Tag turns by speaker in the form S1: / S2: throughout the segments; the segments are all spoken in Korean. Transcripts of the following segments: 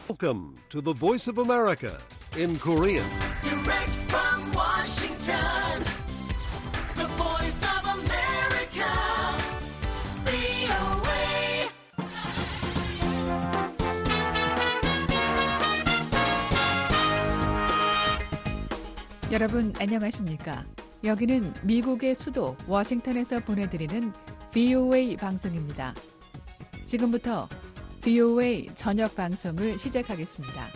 S1: Welcome to the Voice of America in Korean.
S2: Direct from Washington, the voice of America, VOA.
S3: 여러분 안녕하십니까? 여기는 미국의 수도 워싱턴에서 보내드리는 VOA 방송입니다. 지금부터 VOA 저녁 방송을 시작하겠습니다.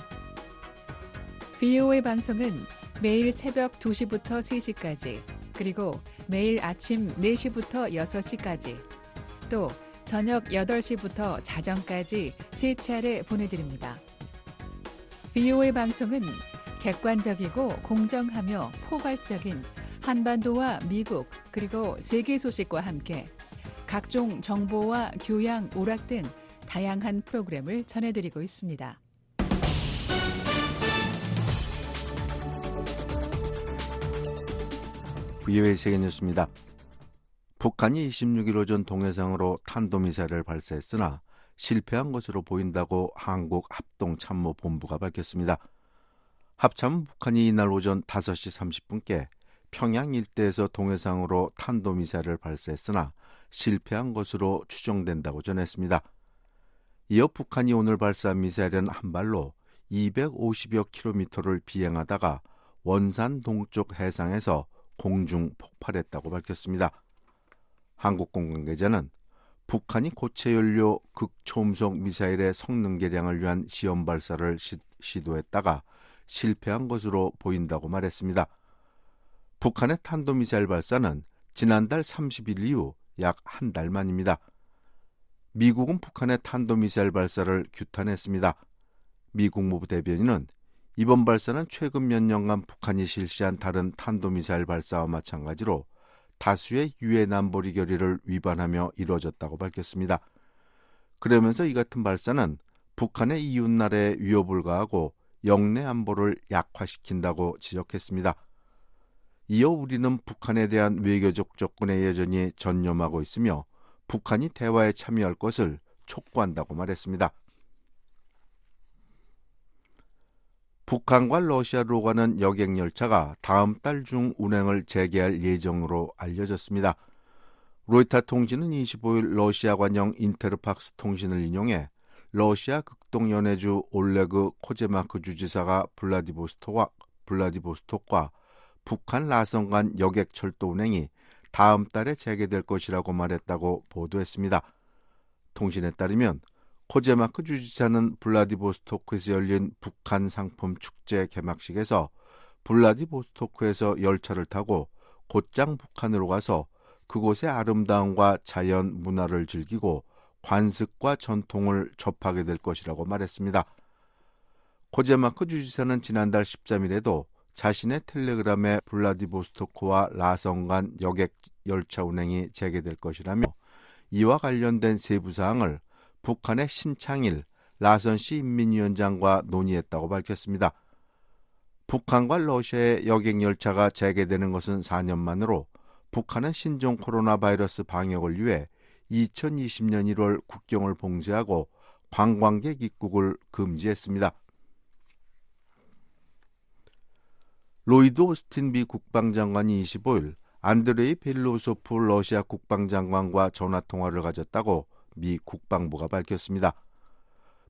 S3: VOA 방송은 매일 새벽 2시부터 3시까지, 그리고 매일 아침 4시부터 6시까지, 또 저녁 8시부터 자정까지 3차례 보내드립니다. VOA 방송은 객관적이고 공정하며 포괄적인 한반도와 미국 그리고 세계 소식과 함께 각종 정보와 교양, 오락 등 다양한 프로그램을 전해드리고 있습니다.
S4: VOA 세계뉴스입니다. 북한이 26일 오전 동해상으로 탄도미사일을 발사했으나 실패한 것으로 보인다고 한국합동참모본부가 밝혔습니다. 합참은 북한이 이날 오전 5시 30분께 평양 일대에서 동해상으로 탄도미사일을 발사했으나 실패한 것으로 추정된다고 전했습니다. 이어 북한이 오늘 발사한 미사일은 한 발로 250여 킬로미터를 비행하다가 원산 동쪽 해상에서 공중 폭발했다고 밝혔습니다. 한국공 관계자는 북한이 고체 연료 극초음속 미사일의 성능 개량을 위한 시험 발사를 시도했다가 실패한 것으로 보인다고 말했습니다. 북한의 탄도미사일 발사는 지난달 30일 이후 약 한 달 만입니다. 미국은 북한의 탄도미사일 발사를 규탄했습니다. 미 국무부 대변인은 이번 발사는 최근 몇 년간 북한이 실시한 다른 탄도미사일 발사와 마찬가지로 다수의 유엔 안보리 결의를 위반하며 이루어졌다고 밝혔습니다. 그러면서 이 같은 발사는 북한의 이웃나라에 위협을 가하고 영내 안보를 약화시킨다고 지적했습니다. 이어 우리는 북한에 대한 외교적 접근에 여전히 전념하고 있으며 북한이 대화에 참여할 것을 촉구한다고 말했습니다. 북한과 러시아로 가는 여객열차가 다음 달 중 운행을 재개할 예정으로 알려졌습니다. 로이터 통신은 25일 러시아 관영 인테르팍스 통신을 인용해 러시아 극동 연해주 올레그 코제마크 주지사가 블라디보스톡과 북한 라선 간 여객철도 운행이 다음 달에 재개될 것이라고 말했다고 보도했습니다. 통신에 따르면 코제마크 주지사는 블라디보스토크에서 열린 북한 상품 축제 개막식에서 블라디보스토크에서 열차를 타고 곧장 북한으로 가서 그곳의 아름다움과 자연 문화를 즐기고 관습과 전통을 접하게 될 것이라고 말했습니다. 코제마크 주지사는 지난달 13일에도 자신의 텔레그램에 블라디보스토크와 라선 간 여객 열차 운행이 재개될 것이라며 이와 관련된 세부 사항을 북한의 신창일 라선시 인민위원장과 논의했다고 밝혔습니다. 북한과 러시아의 여객 열차가 재개되는 것은 4년 만으로 북한은 신종 코로나 바이러스 방역을 위해 2020년 1월 국경을 봉쇄하고 관광객 입국을 금지했습니다. 로이드 오스틴 미 국방장관이 25일 안드레이 벨로소프 러시아 국방장관과 전화통화를 가졌다고 미 국방부가 밝혔습니다.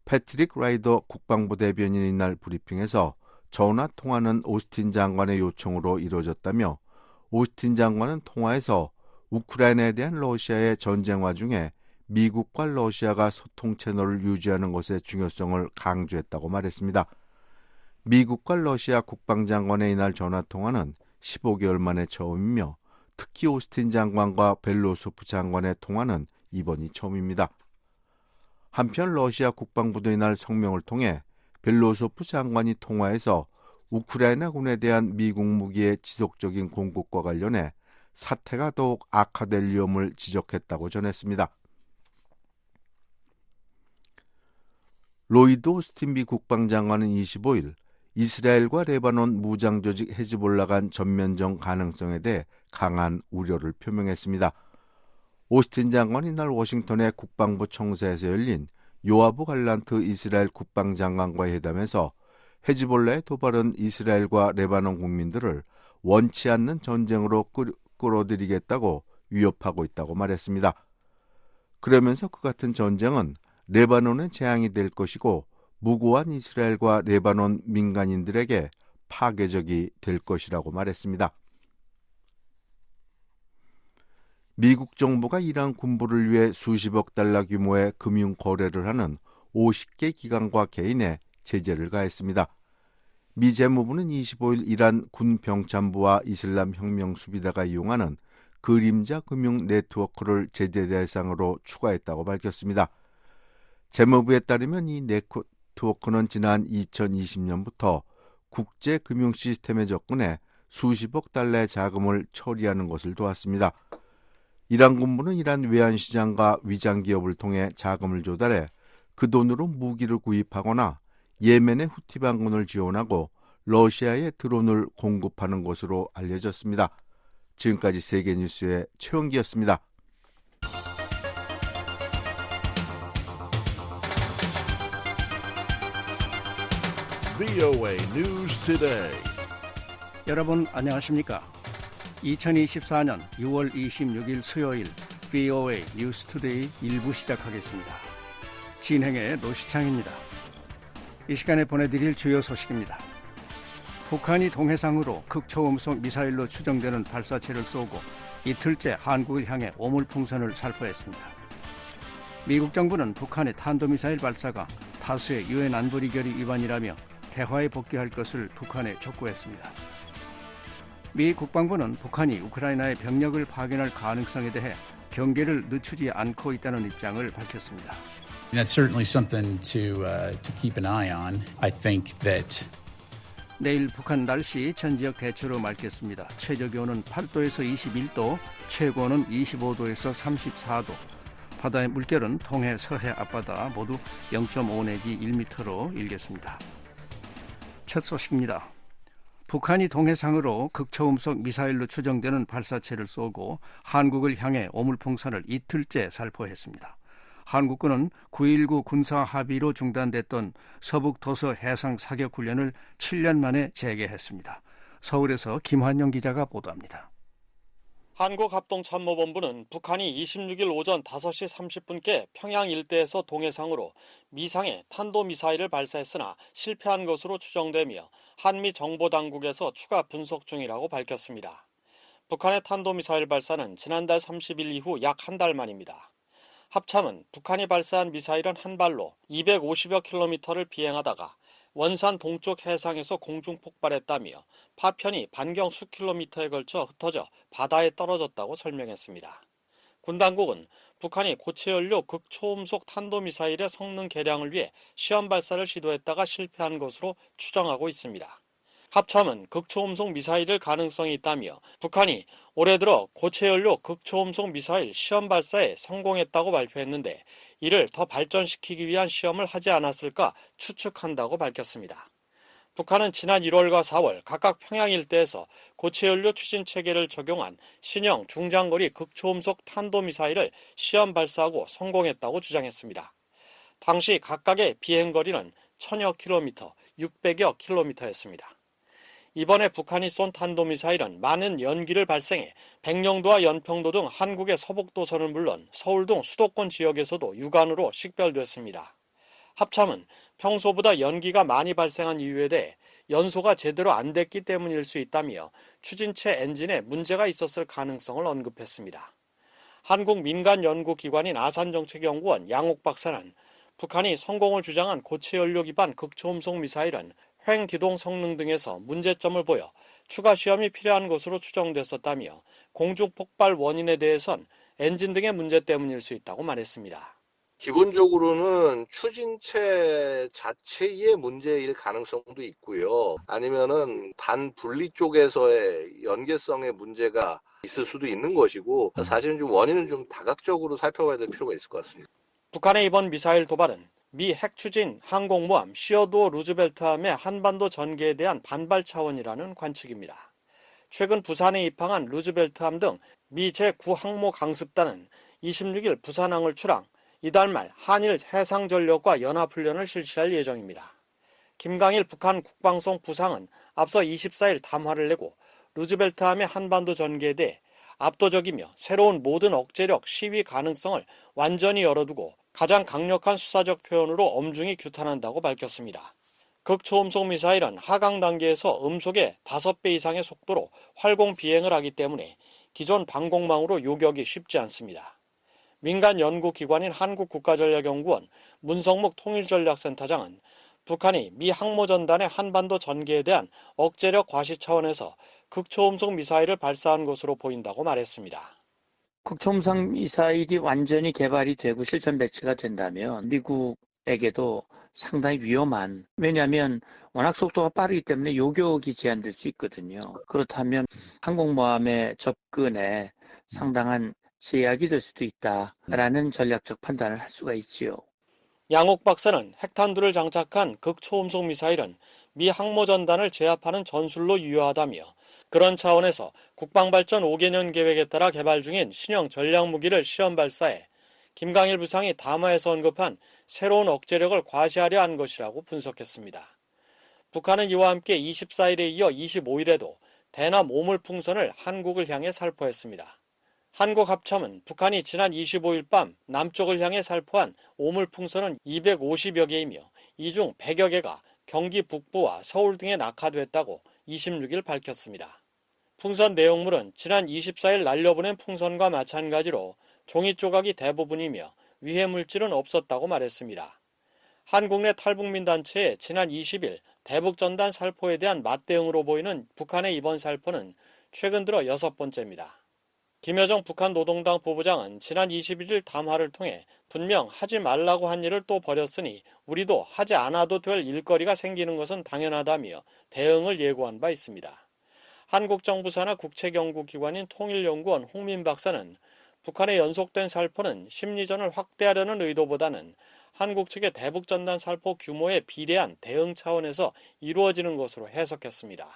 S4: 패트릭 라이더 국방부 대변인이 이날 브리핑에서 전화통화는 오스틴 장관의 요청으로 이루어졌다며 오스틴 장관은 통화에서 우크라이나에 대한 러시아의 전쟁 와중에 미국과 러시아가 소통 채널을 유지하는 것의 중요성을 강조했다고 말했습니다. 미국과 러시아 국방장관의 이날 전화통화는 15개월 만에 처음이며 특히 오스틴 장관과 벨로소프 장관의 통화는 이번이 처음입니다. 한편 러시아 국방부도 이날 성명을 통해 벨로소프 장관이 통화에서 우크라이나군에 대한 미국 무기의 지속적인 공급과 관련해 사태가 더욱 악화될 위험을 지적했다고 전했습니다. 로이드 오스틴 미 국방장관은 25일 이스라엘과 레바논 무장조직 헤즈볼라 간 전면전 가능성에 대해 강한 우려를 표명했습니다. 오스틴 장관이 이날 워싱턴의 국방부 청사에서 열린 요아브 갈란트 이스라엘 국방장관과의 회담에서 헤즈볼라의 도발은 이스라엘과 레바논 국민들을 원치 않는 전쟁으로 끌어들이겠다고 위협하고 있다고 말했습니다. 그러면서 그 같은 전쟁은 레바논의 재앙이 될 것이고 무고한 이스라엘과 레바논 민간인들에게 파괴적이 될 것이라고 말했습니다. 미국 정부가 이란 군부를 위해 수십억 달러 규모의 금융 거래를 하는 50개 기관과 개인에 제재를 가했습니다. 미 재무부는 25일 이란 군 병참부와 이슬람 혁명 수비대가 이용하는 그림자 금융 네트워크를 제재 대상으로 추가했다고 밝혔습니다. 재무부에 따르면 이 네트워크는 지난 2020년부터 국제 금융 시스템에 접근해 수십억 달러의 자금을 처리하는 것을 도왔습니다. 이란 군부는 이란 외환시장과 위장기업을 통해 자금을 조달해 그 돈으로 무기를 구입하거나 예멘의 후티 반군을 지원하고 러시아에 드론을 공급하는 것으로 알려졌습니다. 지금까지 세계뉴스의 최원기였습니다.
S1: VOA News Today.
S5: 여러분 안녕하십니까? 2024년 6월 26일 수요일 VOA 뉴스 투데이 1부 시작하겠습니다. 진행의 노시창입니다. 이 시간에 보내드릴 주요 소식입니다. 북한이 동해상으로 극초음속 미사일로 추정되는 발사체를 쏘고 이틀째 한국을 향해 오물풍선을 살포했습니다. 미국 정부는 북한의 탄도미사일 발사가 다수의 유엔 안보리결의 위반이라며 대화에 복귀할 것을 북한에 촉구했습니다. 미 국방부는 북한이 우크라이나에 병력을 파견할 가능성에 대해 경계를 늦추지 않고 있다는 입장을 밝혔습니다.
S6: That's certainly something to keep an eye on. I think that
S5: 내일 북한 날씨 전 지역 대체로 맑겠습니다. 최저기온은 8도에서 21도, 최고온은 25도에서 34도. 바다의 물결은 동해, 서해 앞바다 모두 0.5 내지 1m로 일겠습니다. 첫 소식입니다. 북한이 동해상으로 극초음속 미사일로 추정되는 발사체를 쏘고 한국을 향해 오물풍선을 이틀째 살포했습니다. 한국군은 9.19 군사 합의로 중단됐던 서북도서 해상 사격 훈련을 7년 만에 재개했습니다. 서울에서 김환영 기자가 보도합니다.
S7: 한국합동참모본부는 북한이 26일 오전 5시 30분께 평양 일대에서 동해상으로 미상의 탄도미사일을 발사했으나 실패한 것으로 추정되며 한미 정보당국에서 추가 분석 중이라고 밝혔습니다. 북한의 탄도미사일 발사는 지난달 30일 이후 약 한 달 만입니다. 합참은 북한이 발사한 미사일은 한 발로 250여 킬로미터를 비행하다가 원산 동쪽 해상에서 공중 폭발했다며 파편이 반경 수 킬로미터에 걸쳐 흩어져 바다에 떨어졌다고 설명했습니다. 군 당국은 북한이 고체연료 극초음속 탄도미사일의 성능 개량을 위해 시험 발사를 시도했다가 실패한 것으로 추정하고 있습니다. 합참은 극초음속 미사일일 가능성이 있다며 북한이 올해 들어 고체연료 극초음속 미사일 시험 발사에 성공했다고 발표했는데 이를 더 발전시키기 위한 시험을 하지 않았을까 추측한다고 밝혔습니다. 북한은 지난 1월과 4월 각각 평양 일대에서 고체연료 추진 체계를 적용한 신형 중장거리 극초음속 탄도미사일을 시험 발사하고 성공했다고 주장했습니다. 당시 각각의 비행거리는 1000여 킬로미터, 600여 킬로미터였습니다. 이번에 북한이 쏜 탄도미사일은 많은 연기를 발생해 백령도와 연평도 등 한국의 서북도선은 물론 서울 등 수도권 지역에서도 육안으로 식별됐습니다. 합참은 평소보다 연기가 많이 발생한 이유에 대해 연소가 제대로 안 됐기 때문일 수 있다며 추진체 엔진에 문제가 있었을 가능성을 언급했습니다. 한국 민간연구기관인 아산정책연구원 양옥 박사는 북한이 성공을 주장한 고체연료 기반 극초음속 미사일은 횡기동 성능 등에서 문제점을 보여 추가 시험이 필요한 것으로 추정됐었다며 공중 폭발 원인에 대해선 엔진 등의 문제 때문일 수 있다고 말했습니다.
S8: 기본적으로는 추진체 자체의 문제일 가능성도 있고요. 아니면은 반분리 쪽에서의 연계성의 문제가 있을 수도 있는 것이고 사실은 좀 원인은 좀 다각적으로 살펴봐야 될 필요가 있을 것 같습니다.
S7: 북한의 이번 미사일 도발은 미 핵추진 항공모함 시어도 루즈벨트함의 한반도 전개에 대한 반발 차원이라는 관측입니다. 최근 부산에 입항한 루즈벨트함 등 미 제9항모 강습단은 26일 부산항을 출항, 이달 말 한일 해상전력과 연합훈련을 실시할 예정입니다. 김강일 북한 국방성 부상은 앞서 24일 담화를 내고 루즈벨트함의 한반도 전개에 대해 압도적이며 새로운 모든 억제력 시위 가능성을 완전히 열어두고 가장 강력한 수사적 표현으로 엄중히 규탄한다고 밝혔습니다. 극초음속 미사일은 하강 단계에서 음속의 5배 이상의 속도로 활공 비행을 하기 때문에 기존 방공망으로 요격이 쉽지 않습니다. 민간 연구기관인 한국국가전략연구원 문성묵 통일전략센터장은 북한이 미 항모전단의 한반도 전개에 대한 억제력 과시 차원에서 극초음속 미사일을 발사한 것으로 보인다고 말했습니다.
S9: 극초음속 미사일이 완전히 개발이 되고 실전 배치가 된다면 미국에게도 상당히 위험한, 왜냐하면 워낙 속도가 빠르기 때문에 요격이 제한될 수 있거든요. 그렇다면 항공모함의 접근에 상당한 제약이 될 수도 있다라는 전략적 판단을 할 수가 있지요.
S7: 양옥 박사는 핵탄두를 장착한 극초음속 미사일은 미 항모전단을 제압하는 전술로 유효하다며 그런 차원에서 국방발전 5개년 계획에 따라 개발 중인 신형 전략무기를 시험 발사해 김강일 부상이 담화에서 언급한 새로운 억제력을 과시하려 한 것이라고 분석했습니다. 북한은 이와 함께 24일에 이어 25일에도 대남 오물풍선을 한국을 향해 살포했습니다. 한국합참은 북한이 지난 25일 밤 남쪽을 향해 살포한 오물풍선은 250여 개이며 이 중 100여 개가 경기 북부와 서울 등에 낙하됐다고 26일 밝혔습니다. 풍선 내용물은 지난 24일 날려보낸 풍선과 마찬가지로 종이 조각이 대부분이며 위해 물질은 없었다고 말했습니다. 한국 내 탈북민 단체의 지난 20일 대북전단 살포에 대한 맞대응으로 보이는 북한의 이번 살포는 최근 들어 6번째입니다. 김여정 북한 노동당 부부장은 지난 21일 담화를 통해 분명 하지 말라고 한 일을 또 벌였으니 우리도 하지 않아도 될 일거리가 생기는 것은 당연하다며 대응을 예고한 바 있습니다. 한국 정부 산하 국책연구기관인 통일연구원 홍민 박사는 북한의 연속된 살포는 심리전을 확대하려는 의도보다는 한국 측의 대북전단 살포 규모에 비례한 대응 차원에서 이루어지는 것으로 해석했습니다.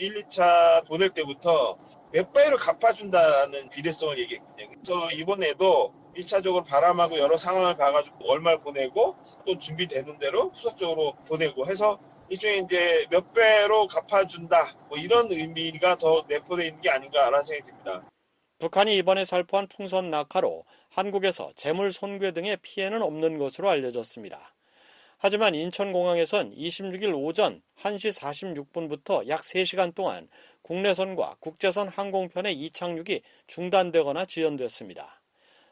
S10: 1, 2차 보낼 때부터 몇 배로 갚아준다는 비례성을 얘기했거든요. 그래서 이번에도 1차적으로 바람하고 여러 상황을 봐가지고 얼마를 보내고 또 준비되는 대로 후속적으로 보내고 해서 일종의 이제 몇 배로 갚아준다 뭐 이런 의미가 더 내포되어 있는 게 아닌가라는 생각이 듭니다.
S7: 북한이 이번에 살포한 풍선 낙하로 한국에서 재물 손괴 등의 피해는 없는 것으로 알려졌습니다. 하지만 인천공항에선 26일 오전 1시 46분부터 약 3시간 동안 국내선과 국제선 항공편의 이착륙이 중단되거나 지연됐습니다.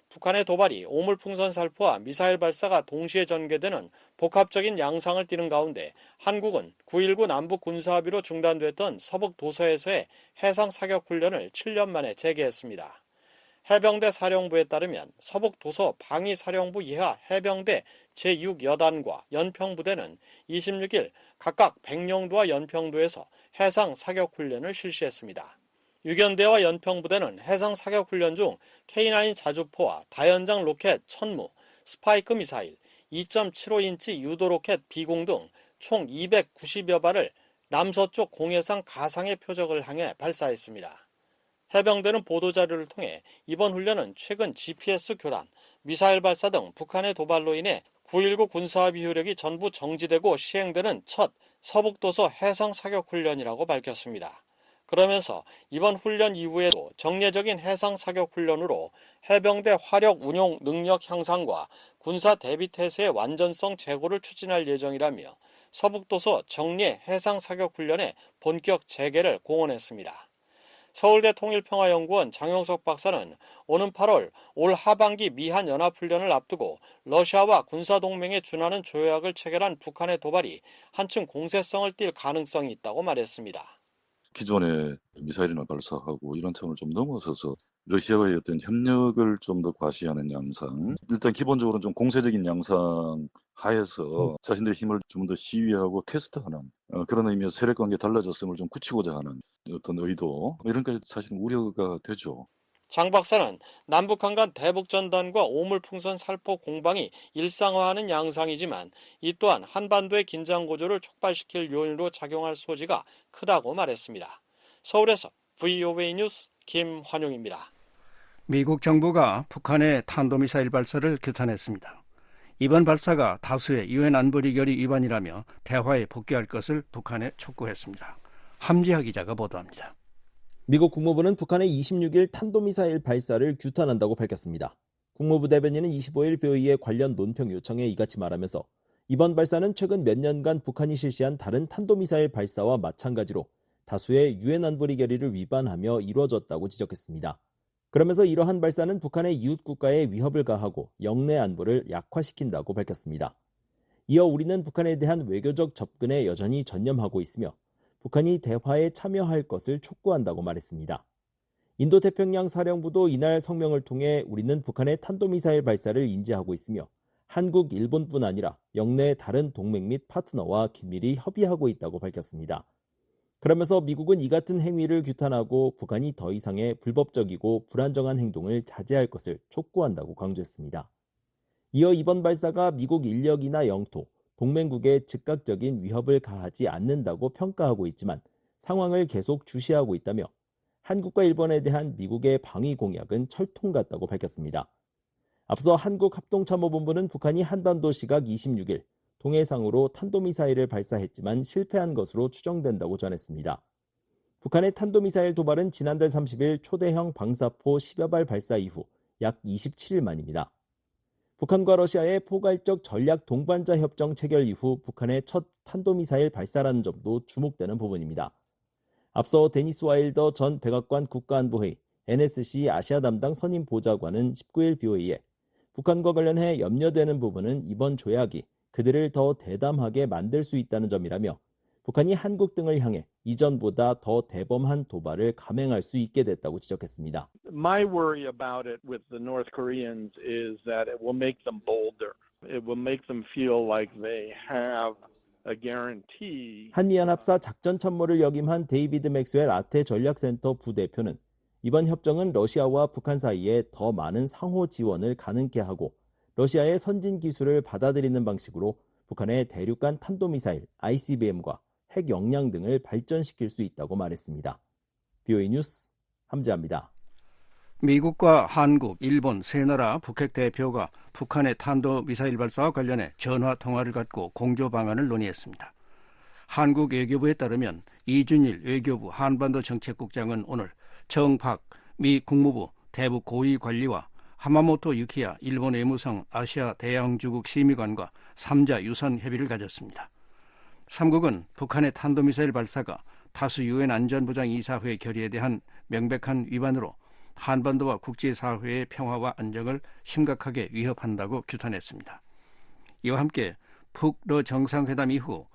S7: 북한의 도발이 오물풍선 살포와 미사일 발사가 동시에 전개되는 복합적인 양상을 띠는 가운데 한국은 9.19 남북 군사합의로 중단됐던 서북 도서에서의 해상 사격 훈련을 7년 만에 재개했습니다. 해병대 사령부에 따르면 서북 도서 방위사령부 이하 해병대 제6여단과 연평부대는 26일 각각 백령도와 연평도에서 해상 사격 훈련을 실시했습니다. 유견대와 연평부대는 해상 사격 훈련 중 K9 자주포와 다연장 로켓 천무, 스파이크 미사일, 2.75인치 유도 로켓 비공 등 총 290여 발을 남서쪽 공해상 가상의 표적을 향해 발사했습니다. 해병대는 보도자료를 통해 이번 훈련은 최근 GPS 교란, 미사일 발사 등 북한의 도발로 인해 9.19 군사합의 효력이 전부 정지되고 시행되는 첫 서북도서 해상 사격 훈련이라고 밝혔습니다. 그러면서 이번 훈련 이후에도 정례적인 해상 사격 훈련으로 해병대 화력 운용 능력 향상과 군사 대비 태세의 완전성 제고를 추진할 예정이라며 서북도서 정례 해상 사격 훈련의 본격 재개를 공언했습니다. 서울대 통일평화연구원 장용석 박사는 오는 8월 올 하반기 미한 연합훈련을 앞두고 러시아와 군사동맹에 준하는 조약을 체결한 북한의 도발이 한층 공세성을 띨 가능성이 있다고 말했습니다.
S11: 기존의 미사일이나 발사하고 이런 차원을 좀 넘어서서 러시아와의 어떤 협력을 좀 더 과시하는 양상, 일단 기본적으로 좀 공세적인 양상 하에서 자신들의 힘을 좀 더 시위하고 테스트하는 그런 의미에서 세력관계 달라졌음을 좀 굳히고자 하는 어떤 의도, 이런 것까지 사실은 우려가 되죠.
S7: 장 박사는 남북한 간 대북전단과 오물풍선 살포 공방이 일상화하는 양상이지만 이 또한 한반도의 긴장 고조를 촉발시킬 요인으로 작용할 소지가 크다고 말했습니다. 서울에서 VOA 뉴스 김환용입니다.
S5: 미국 정부가 북한의 탄도미사일 발사를 규탄했습니다. 이번 발사가 다수의 유엔 안보리 결의 위반이라며 대화에 복귀할 것을 북한에 촉구했습니다. 함지하 기자가 보도합니다.
S12: 미국 국무부는 북한의 26일 탄도미사일 발사를 규탄한다고 밝혔습니다. 국무부 대변인은 25일 VOA의 관련 논평 요청에 이같이 말하면서 이번 발사는 최근 몇 년간 북한이 실시한 다른 탄도미사일 발사와 마찬가지로 다수의 유엔 안보리 결의를 위반하며 이루어졌다고 지적했습니다. 그러면서 이러한 발사는 북한의 이웃 국가에 위협을 가하고 영내 안보를 약화시킨다고 밝혔습니다. 이어 우리는 북한에 대한 외교적 접근에 여전히 전념하고 있으며 북한이 대화에 참여할 것을 촉구한다고 말했습니다. 인도태평양 사령부도 이날 성명을 통해 우리는 북한의 탄도미사일 발사를 인지하고 있으며 한국, 일본뿐 아니라 영내 다른 동맹 및 파트너와 긴밀히 협의하고 있다고 밝혔습니다. 그러면서 미국은 이 같은 행위를 규탄하고 북한이 더 이상의 불법적이고 불안정한 행동을 자제할 것을 촉구한다고 강조했습니다. 이어 이번 발사가 미국 인력이나 영토, 동맹국에 즉각적인 위협을 가하지 않는다고 평가하고 있지만 상황을 계속 주시하고 있다며 한국과 일본에 대한 미국의 방위 공약은 철통 같다고 밝혔습니다. 앞서 한국합동참모본부는 북한이 한반도 시각 26일 동해상으로 탄도미사일을 발사했지만 실패한 것으로 추정된다고 전했습니다. 북한의 탄도미사일 도발은 지난달 30일 초대형 방사포 10여 발 발사 이후 약 27일 만입니다. 북한과 러시아의 포괄적 전략 동반자 협정 체결 이후 북한의 첫 탄도미사일 발사라는 점도 주목되는 부분입니다. 앞서 데니스 와일더 전 백악관 국가안보회의 NSC 아시아 담당 선임 보좌관은 19일 VOA에 북한과 관련해 염려되는 부분은 이번 조약이 그들을 더 대담하게 만들 수 있다는 점이라며 북한이 한국 등을 향해 이전보다 더 대범한 도발을 감행할 수 있게 됐다고 지적했습니다.
S13: My worry about it with the North Koreans is that it will make them bolder. It will make them feel like they have a guarantee.
S12: 한미연합사 작전참모를 역임한 데이비드 맥스웰 아태 전략센터 부대표는 이번 협정은 러시아와 북한 사이에 더 많은 상호 지원을 가능케 하고 러시아의 선진 기술을 받아들이는 방식으로 북한의 대륙간 탄도미사일 ICBM과 핵 역량 등을 발전시킬 수 있다고 말했습니다. BOA 뉴스 함지아입니다.
S5: 미국과 한국, 일본 세 나라 북핵 대표가 북한의 탄도미사일 발사와 관련해 전화 통화를 갖고 공조 방안을 논의했습니다. 한국 외교부에 따르면 이준일 외교부 한반도 정책국장은 오늘 정박 미 국무부 대북 고위 관리와 하마모토 유키야 일본 외무성 아시아 대양주국 심의관과 3자 유선 협의를 가졌습니다. 3국은 북한의 탄도미사일 발사가 다수 유엔 안전보장이사회 결의에 대한 명백한 위반으로 한반도와 국제사회의 평화와 안정을 심각하게 위협한다고 규탄했습니다. 이와 함께 북러 정상회담 이후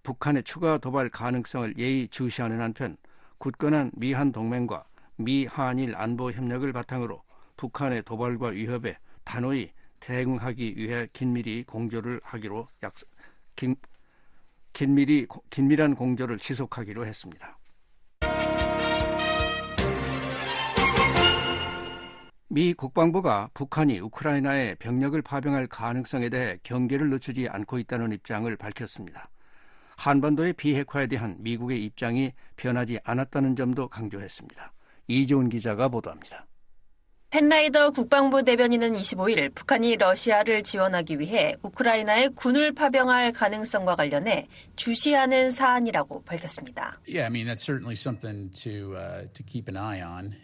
S5: 북한의 추가 도발 가능성을 예의주시하는 한편 굳건한 미한 동맹과 미한일 안보 협력을 바탕으로 북한의 도발과 위협에 단호히 대응하기 위해 긴밀한 공조를 지속하기로 했습니다. 미 국방부가 북한이 우크라이나에 병력을 파병할 가능성에 대해 경계를 늦추지 않고 있다는 입장을 밝혔습니다. 한반도의 비핵화에 대한 미국의 입장이 변하지 않았다는 점도 강조했습니다. 이조은 기자가 보도합니다.
S14: 펜라이더 국방부 대변인은 25일 북한이 러시아를 지원하기 위해 우크라이나에 군을 파병할 가능성과 관련해 주시하는 사안이라고 밝혔습니다.
S6: Yeah, I mean that's certainly something to keep an eye on.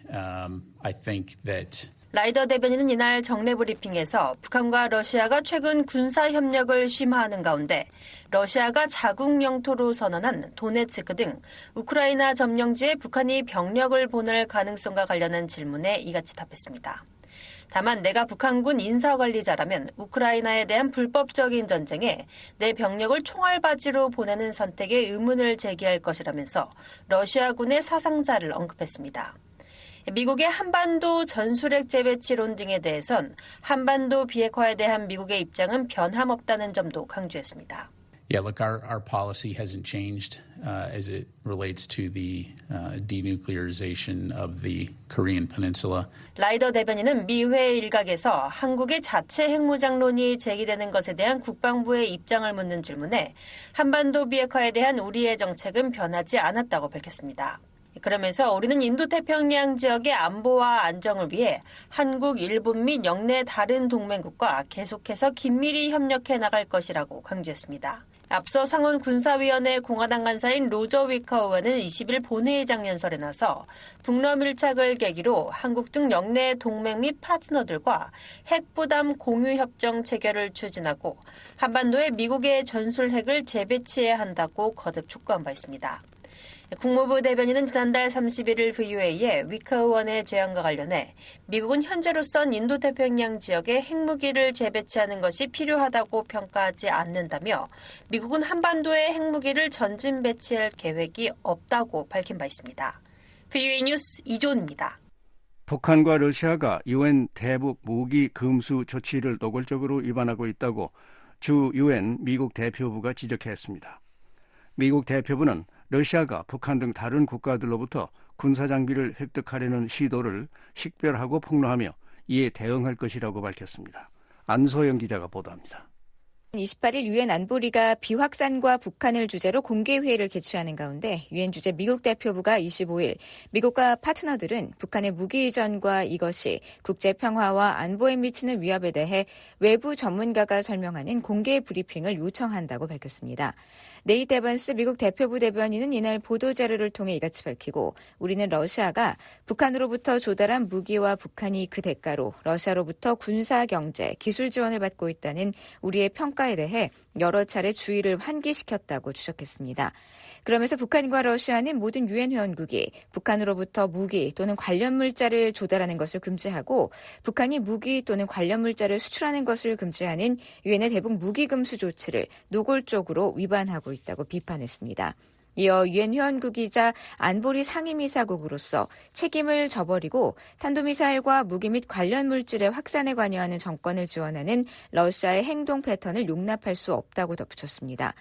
S6: I think that
S14: 라이더 대변인은 이날 정례 브리핑에서 북한과 러시아가 최근 군사 협력을 심화하는 가운데 러시아가 자국 영토로 선언한 도네츠크 등 우크라이나 점령지에 북한이 병력을 보낼 가능성과 관련한 질문에 이같이 답했습니다. 다만 내가 북한군 인사관리자라면 우크라이나에 대한 불법적인 전쟁에 내 병력을 총알바지로 보내는 선택에 의문을 제기할 것이라면서 러시아군의 사상자를 언급했습니다. 미국의 한반도 전술핵 재배치론 등에 대해선 한반도 비핵화에 대한 미국의 입장은 변함없다는 점도 강조했습니다.
S6: Yeah, look, our policy hasn't changed as it relates to the denuclearization of the Korean Peninsula.
S14: 라이더 대변인은 미회 일각에서 한국의 자체 핵무장론이 제기되는 것에 대한 국방부의 입장을 묻는 질문에 한반도 비핵화에 대한 우리의 정책은 변하지 않았다고 밝혔습니다. 그러면서 우리는 인도태평양 지역의 안보와 안정을 위해 한국, 일본 및 영내 다른 동맹국과 계속해서 긴밀히 협력해 나갈 것이라고 강조했습니다. 앞서 상원 군사위원회 공화당 간사인 로저 위커 의원은 20일 본회의장 연설에 나서 북러 밀착을 계기로 한국 등 영내 동맹 및 파트너들과 핵부담 공유 협정 체결을 추진하고 한반도에 미국의 전술 핵을 재배치해야 한다고 거듭 촉구한 바 있습니다. 국무부 대변인은 지난달 31일 VOA에 위커 의원의 제안과 관련해 미국은 현재로선 인도태평양 지역에 핵무기를 재배치하는 것이 필요하다고 평가하지 않는다며 미국은 한반도에 핵무기를 전진 배치할 계획이 없다고 밝힌 바 있습니다. VOA 뉴스 이존입니다.
S5: 북한과 러시아가 유엔 대북 무기 금수 조치를 노골적으로 위반하고 있다고 주 유엔 미국 대표부가 지적했습니다. 미국 대표부는 러시아가 북한 등 다른 국가들로부터 군사장비를 획득하려는 시도를 식별하고 폭로하며 이에 대응할 것이라고 밝혔습니다. 안소영 기자가 보도합니다.
S15: 28일 유엔 안보리가 비확산과 북한을 주제로 공개회의를 개최하는 가운데 유엔 주재 미국 대표부가 25일 미국과 파트너들은 북한의 무기 이전과 이것이 국제 평화와 안보에 미치는 위협에 대해 외부 전문가가 설명하는 공개 브리핑을 요청한다고 밝혔습니다. 네이트 에번스 미국 대표부 대변인은 이날 보도자료를 통해 이같이 밝히고 우리는 러시아가 북한으로부터 조달한 무기와 북한이 그 대가로 러시아로부터 군사, 경제, 기술 지원을 받고 있다는 우리의 평가에 대해 여러 차례 주의를 환기시켰다고 주장했습니다. 그러면서 북한과 러시아는 모든 유엔 회원국이 북한으로부터 무기 또는 관련 물자를 조달하는 것을 금지하고 북한이 무기 또는 관련 물자를 수출하는 것을 금지하는 유엔의 대북 무기 금수 조치를 노골적으로 위반하고 있다고 비판했습니다. 이어 유엔 회원국이자 안보리 상임이사국으로서 책임을 저버리고 탄도미사일과 무기 및 관련 물질의 확산에 관여하는 정권을 지원하는 러시아의 행동 패턴을 용납할 수 없다고 덧붙였습니다.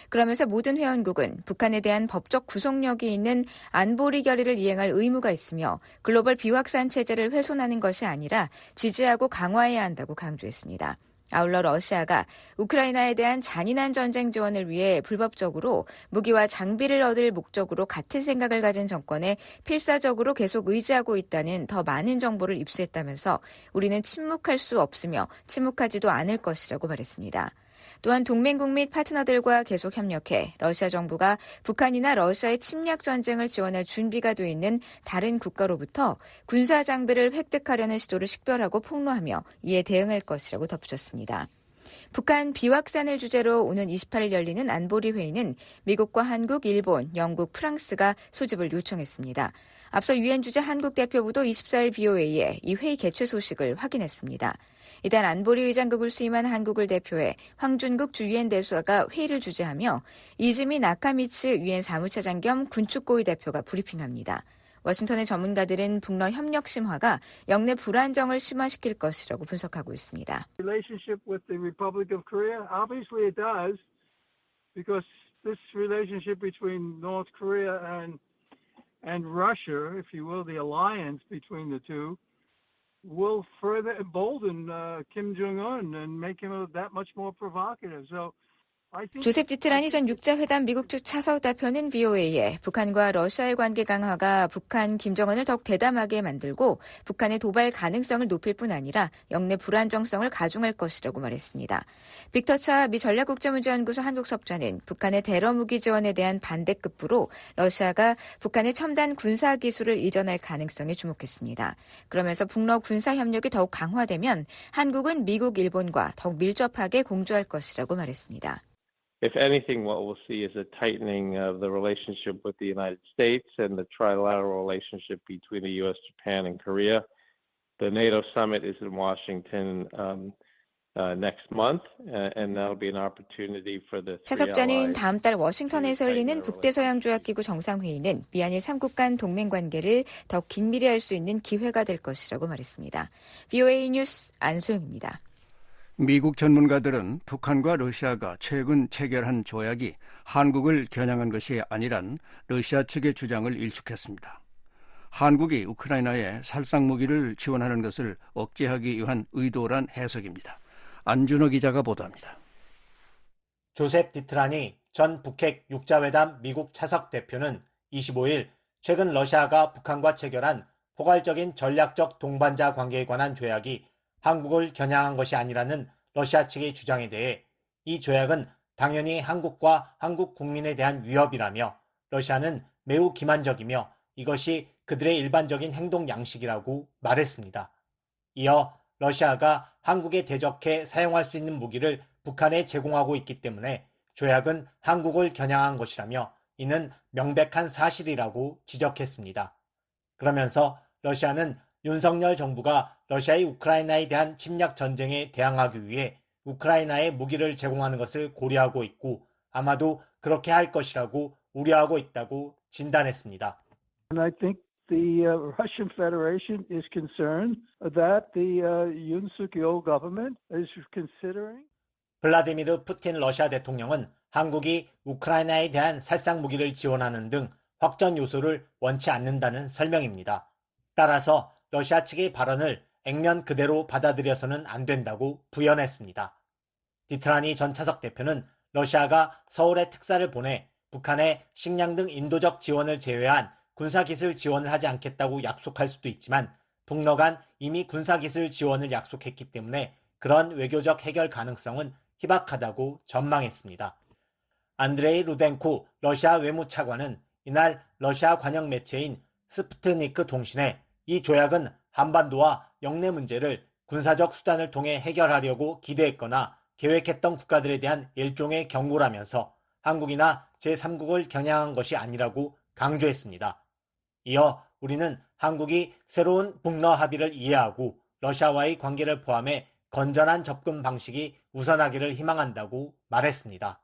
S15: 그러면서 모든 회원국은 북한에 대한 법적 구속력이 있는 안보리 결의를 이행할 의무가 있으며 글로벌 비확산 체제를 훼손하는 것이 아니라 지지하고 강화해야 한다고 강조했습니다. 아울러 러시아가 우크라이나에 대한 잔인한 전쟁 지원을 위해 불법적으로 무기와 장비를 얻을 목적으로 같은 생각을 가진 정권에 필사적으로 계속 의지하고 있다는 더 많은 정보를 입수했다면서 우리는 침묵할 수 없으며 침묵하지도 않을 것이라고 말했습니다. 또한 동맹국 및 파트너들과 계속 협력해 러시아 정부가 북한이나 러시아의 침략 전쟁을 지원할 준비가 돼 있는 다른 국가로부터 군사 장비를 획득하려는 시도를 식별하고 폭로하며 이에 대응할 것이라고 덧붙였습니다. 북한 비확산을 주제로 오는 28일 열리는 안보리 회의는 미국과 한국, 일본, 영국, 프랑스가 소집을 요청했습니다. 앞서 유엔 주재 한국 대표부도 24일 BOA에 이 회의 개최 소식을 확인했습니다. 이달 안보리 의장국을 수임한 한국을 대표해 황준국 주 유엔 대사가 회의를 주재하며 이즈미 나카미츠 유엔 사무차장 겸 군축고위 대표가 브리핑합니다. 워싱턴의 전문가들은 북러 협력 심화가 영내 불안정을 심화시킬 것이라고 분석하고 있습니다.
S16: Relationship with the Republic of Korea? Obviously it does, because this relationship between North Korea and Russia, if you will, the alliance between the two, will further embolden Kim Jong-un and make him that much more provocative. So
S15: 조셉 디트라니 전 육자회담 미국 측 차석 대표는 BOA에 북한과 러시아의 관계 강화가 북한 김정은을 더욱 대담하게 만들고 북한의 도발 가능성을 높일 뿐 아니라 영내 불안정성을 가중할 것이라고 말했습니다. 빅터 차 미 전략국제문제연구소 한국석좌는 북한의 대러무기 지원에 대한 반대급부로 러시아가 북한의 첨단 군사기술을 이전할 가능성에 주목했습니다. 그러면서 북러 군사협력이 더욱 강화되면 한국은 미국, 일본과 더욱 밀접하게 공조할 것이라고 말했습니다.
S13: If anything, what we'll see is a tightening of the relationship with the United States and the trilateral relationship between the U.S., Japan, and Korea. The NATO summit is in Washington next month, and that'll be an opportunity for the
S15: 차석자는 다음 달 워싱턴에서 열리는 북대서양조약기구 정상회의는 미한일 3국 간 동맹관계를 더 긴밀히 할 수 있는 기회가 될 것이라고 말했습니다. VOA 뉴스 안소영입니다.
S5: 미국 전문가들은 북한과 러시아가 최근 체결한 조약이 한국을 겨냥한 것이 아니란 러시아 측의 주장을 일축했습니다. 한국이 우크라이나에 살상무기를 지원하는 것을 억제하기 위한 의도란 해석입니다. 안준호 기자가 보도합니다.
S17: 조셉 디트라니 전 북핵 육자회담 미국 차석 대표는 25일 최근 러시아가 북한과 체결한 포괄적인 전략적 동반자 관계에 관한 조약이 한국을 겨냥한 것이 아니라는 러시아 측의 주장에 대해 이 조약은 당연히 한국과 한국 국민에 대한 위협이라며 러시아는 매우 기만적이며 이것이 그들의 일반적인 행동 양식이라고 말했습니다. 이어 러시아가 한국에 대적해 사용할 수 있는 무기를 북한에 제공하고 있기 때문에 조약은 한국을 겨냥한 것이라며 이는 명백한 사실이라고 지적했습니다. 그러면서 러시아는 윤석열 정부가 러시아의 우크라이나에 대한 침략 전쟁에 대항하기 위해 우크라이나에 무기를 제공하는 것을 고려하고 있고 아마도 그렇게 할 것이라고 우려하고 있다고 진단했습니다.
S16: And I think the Russian Federation is concerned that the Yoon Suk-yeol government is considering.
S17: 블라디미르 푸틴 러시아 대통령은 한국이 우크라이나에 대한 살상 무기를 지원하는 등 확전 요소를 원치 않는다는 설명입니다. 따라서 러시아 측의 발언을 액면 그대로 받아들여서는 안 된다고 부연했습니다. 디트라니 전 차석 대표는 러시아가 서울에 특사를 보내 북한에 식량 등 인도적 지원을 제외한 군사기술 지원을 하지 않겠다고 약속할 수도 있지만 북러 간 이미 군사기술 지원을 약속했기 때문에 그런 외교적 해결 가능성은 희박하다고 전망했습니다. 안드레이 루덴코 러시아 외무차관은 이날 러시아 관영 매체인 스푸트니크 통신에 이 조약은 한반도와 영내 문제를 군사적 수단을 통해 해결하려고 기대했거나 계획했던 국가들에 대한 일종의 경고라면서 한국이나 제3국을 겨냥한 것이 아니라고 강조했습니다. 이어 우리는 한국이 새로운 북러 합의를 이해하고 러시아와의 관계를 포함해 건전한 접근 방식이 우선하기를 희망한다고 말했습니다.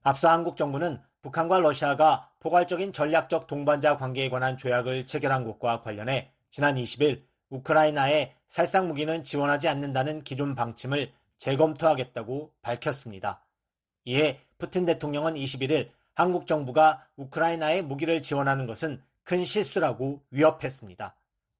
S17: 앞서 한국 정부는 북한과 러시아가 포괄적인 전략적 동반자 관계에 관한 조약을 체결한 것과 관련해 지난 20일 우크라이나에 살상 무기는 지원하지 않는다는 기존 방침을 재검토하겠다고 밝혔습니다. 이에 푸틴 대통령은 21일 한국 정부가 우크라이나에 무기를 지원하는 것은 큰 실수라고 위협했습니다.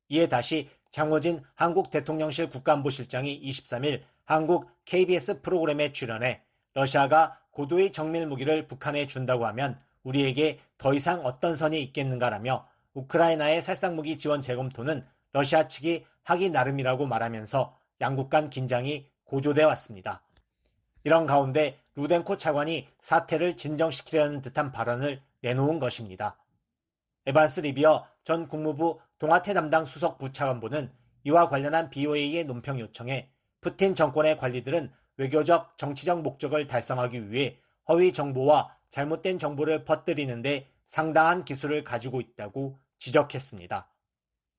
S17: 이에 다시 장호진 한국 대통령실 국가안보실장이 23일 한국 KBS 프로그램에 출연해 러시아가 고도의 정밀 무기를 북한에 준다고 하면 우리에게 더 이상 어떤 선이 있겠는가라며 우크라이나의 살상무기 지원 재검토는 러시아 측이 하기 나름이라고 말하면서 양국 간 긴장이 고조돼 왔습니다. 이런 가운데 루덴코 차관이 사태를 진정시키려는 듯한 발언을 내놓은 것입니다. 에반스 리비어 전 국무부 동아태 담당 수석 부차관보는 이와 관련한 BOA의 논평 요청에 푸틴 정권의 관리들은 외교적, 정치적 목적을 달성하기 위해 허위 정보와 잘못된 정보를 퍼뜨리는데 상당한 기술을 가지고 있다고 지적했습니다.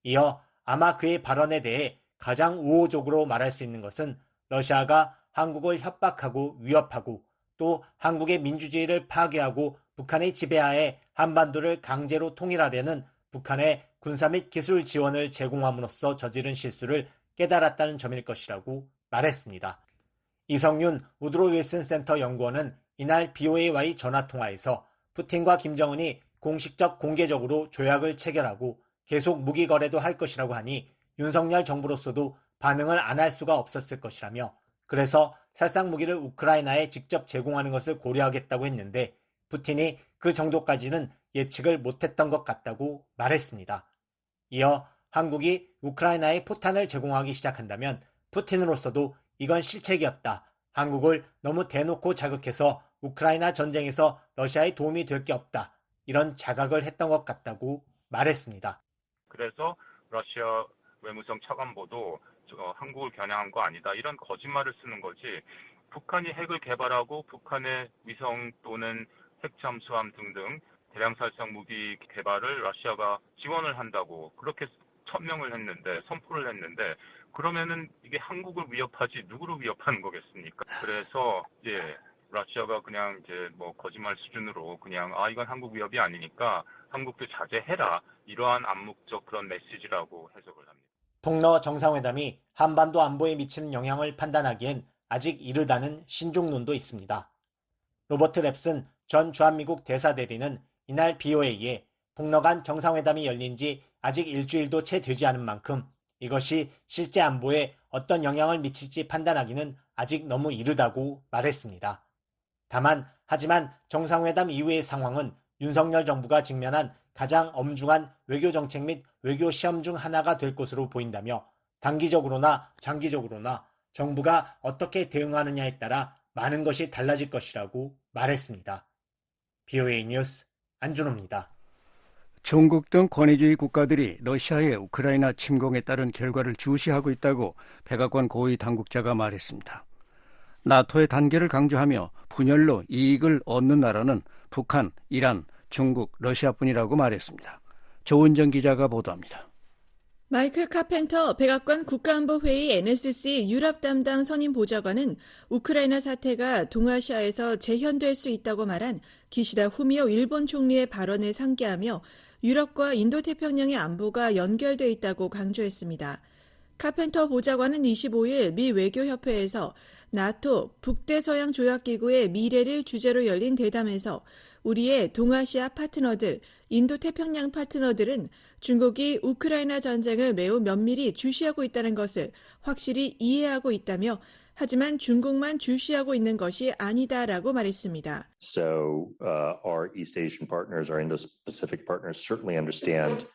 S17: 이어 아마 그의 발언에 대해 가장 우호적으로 말할 수 있는 것은 러시아가 한국을 협박하고 위협하고 또 한국의 민주주의를 파괴하고 북한의 지배하에 한반도를 강제로 통일하려는 북한의 군사 및 기술 지원을 제공함으로써 저지른 실수를 깨달았다는 점일 것이라고 말했습니다. 이성윤 우드로 윌슨 센터 연구원은 이날 BOA와의 전화통화에서 푸틴과 김정은이 공식적 공개적으로 조약을 체결하고 계속 무기 거래도 할 것이라고 하니 윤석열 정부로서도 반응을 안 할 수가 없었을 것이라며 그래서 살상 무기를 우크라이나에 직접 제공하는 것을 고려하겠다고 했는데 푸틴이 그 정도까지는 예측을 못했던 것 같다고 말했습니다. 이어 한국이 우크라이나에 포탄을 제공하기 시작한다면 푸틴으로서도 이건 실책이었다. 한국을 너무 대놓고 자극해서 우크라이나 전쟁에서 러시아에 도움이 될 게 없다. 이런 자각을 했던 것 같다고 말했습니다.
S18: 그래서 러시아 외무성 차관보도 한국을 겨냥한 거 아니다. 이런 거짓말을 쓰는 거지. 북한이 핵을 개발하고 북한의 위성 또는 핵 잠수함 등등 대량 살상 무기 개발을 러시아가 지원을 한다고 그렇게 천명을 했는데 선포를 했는데 그러면은 이게 한국을 위협하지 누구를 위협하는 거겠습니까? 그래서 러시아가 그냥 뭐 거짓말 수준으로 그냥 이건 한국 위협이 아니니까 한국도 자제해라 이러한 암묵적 그런 메시지라고 해석을 합니다.
S17: 북러 정상회담이 한반도 안보에 미치는 영향을 판단하기엔 아직 이르다는 신중론도 있습니다. 로버트 랩슨 전 주한미국 대사대리는 이날 BOA에 북러 간 정상회담이 열린 지 아직 일주일도 채 되지 않은 만큼 이것이 실제 안보에 어떤 영향을 미칠지 판단하기는 아직 너무 이르다고 말했습니다. 하지만 정상회담 이후의 상황은 윤석열 정부가 직면한 가장 엄중한 외교 정책 및 외교 시험 중 하나가 될 것으로 보인다며 단기적으로나 장기적으로나 정부가 어떻게 대응하느냐에 따라 많은 것이 달라질 것이라고 말했습니다. BOA 뉴스 안준호입니다.
S5: 중국 등 권위주의 국가들이 러시아의 우크라이나 침공에 따른 결과를 주시하고 있다고 백악관 고위 당국자가 말했습니다. 나토의 단계를 강조하며 분열로 이익을 얻는 나라는 북한, 이란, 중국, 러시아뿐이라고 말했습니다. 조은정 기자가 보도합니다.
S19: 마이클 카펜터 백악관 국가안보회의 NSC 유럽 담당 선임 보좌관은 우크라이나 사태가 동아시아에서 재현될 수 있다고 말한 기시다 후미오 일본 총리의 발언을 상기하며 유럽과 인도태평양의 안보가 연결돼 있다고 강조했습니다. 카펜터 보좌관은 25일 미 외교협회에서 나토 북대서양 조약기구의 미래를 주제로 열린 대담에서 우리의 동아시아 파트너들, 인도태평양 파트너들은 중국이 우크라이나 전쟁을 매우 면밀히 주시하고 있다는 것을 확실히 이해하고 있다며 하지만 중국만 주시하고 있는 것이 아니다라고 말했습니다.
S20: So our East Asian partners, our Indo-Pacific partners certainly understand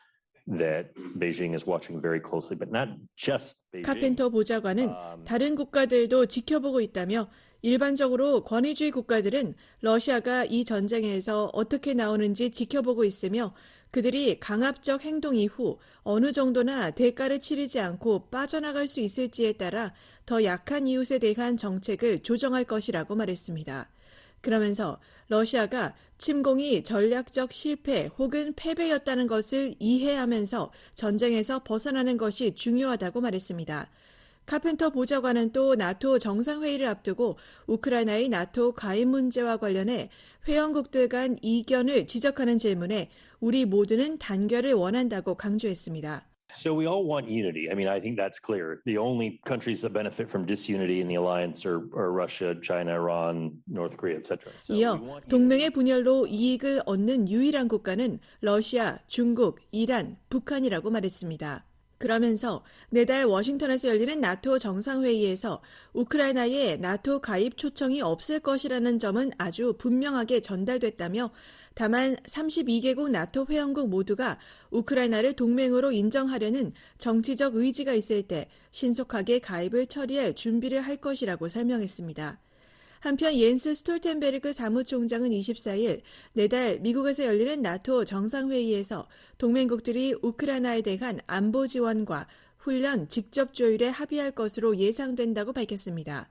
S20: that Beijing is watching very closely, but not just Beijing.
S19: 카펜터 보좌관은 다른 국가들도 지켜보고 있다며 일반적으로 권위주의 국가들은 러시아가 이 전쟁에서 어떻게 나오는지 지켜보고 있으며 그들이 강압적 행동 이후 어느 정도나 대가를 치르지 않고 빠져나갈 수 있을지에 따라 더 약한 이웃에 대한 정책을 조정할 것이라고 말했습니다. 그러면서 러시아가 침공이 전략적 실패 혹은 패배였다는 것을 이해하면서 전쟁에서 벗어나는 것이 중요하다고 말했습니다. 카펜터 보좌관은 또 나토 정상회의를 앞두고 우크라이나의 나토 가입 문제와 관련해 회원국들 간 이견을 지적하는 질문에 우리 모두는 단결을 원한다고 강조했습니다.
S20: So we all want unity. I mean, I think that's clear. The only countries that benefit from disunity in the alliance are Russia, China, Iran, North Korea, etc.
S19: 이어 동맹의 분열로 이익을 얻는 유일한 국가는 러시아, 중국, 이란, 북한이라고 말했습니다. 그러면서 내달 워싱턴에서 열리는 나토 정상회의에서 우크라이나에 나토 가입 초청이 없을 것이라는 점은 아주 분명하게 전달됐다며 다만 32개국 나토 회원국 모두가 우크라이나를 동맹으로 인정하려는 정치적 의지가 있을 때 신속하게 가입을 처리할 준비를 할 것이라고 설명했습니다. 한편 옌스 스톨텐베르그 사무총장은 24일 내달 미국에서 열리는 나토 정상회의에서 동맹국들이 우크라이나에 대한 안보 지원과 훈련 직접 조율에 합의할 것으로 예상된다고 밝혔습니다.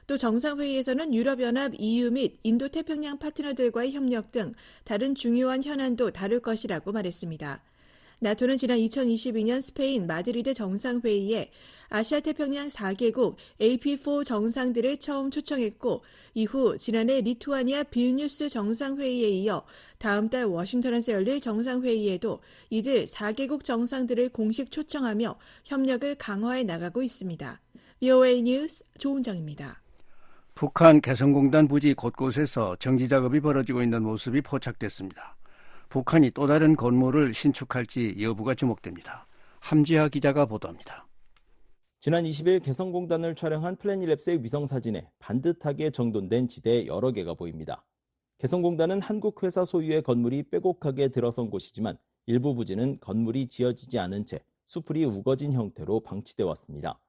S19: 또 정상회의에서는 유럽연합 EU 및 인도태평양 파트너들과의 협력 등 다른 중요한 현안도 다룰 것이라고 말했습니다. 나토는 지난 2022년 스페인 마드리드 정상회의에 아시아태평양 4개국 AP4 정상들을 처음 초청했고 이후 지난해 리투아니아 빌뉴스 정상회의에 이어 다음 달 워싱턴에서 열릴 정상회의에도 이들 4개국 정상들을 공식 초청하며 협력을 강화해 나가고 있습니다. BOA 뉴스 조은정입니다.
S5: 북한 개성공단 부지 곳곳에서 정지 작업이 벌어지고 있는 모습이 포착됐습니다. 북한이 또 다른 건물을 신축할지 여부가 주목됩니다. 함지하 기자가 보도합니다.
S12: 지난 20일 개성공단을 촬영한 플래닛랩스의 위성사진에 반듯하게 정돈된 지대 여러 개가 보입니다. 개성공단은 한국 회사 소유의 건물이 빼곡하게 들어선 곳이지만 일부 부지는 건물이 지어지지 않은 채 수풀이 우거진 형태로 방치되어 왔습니다.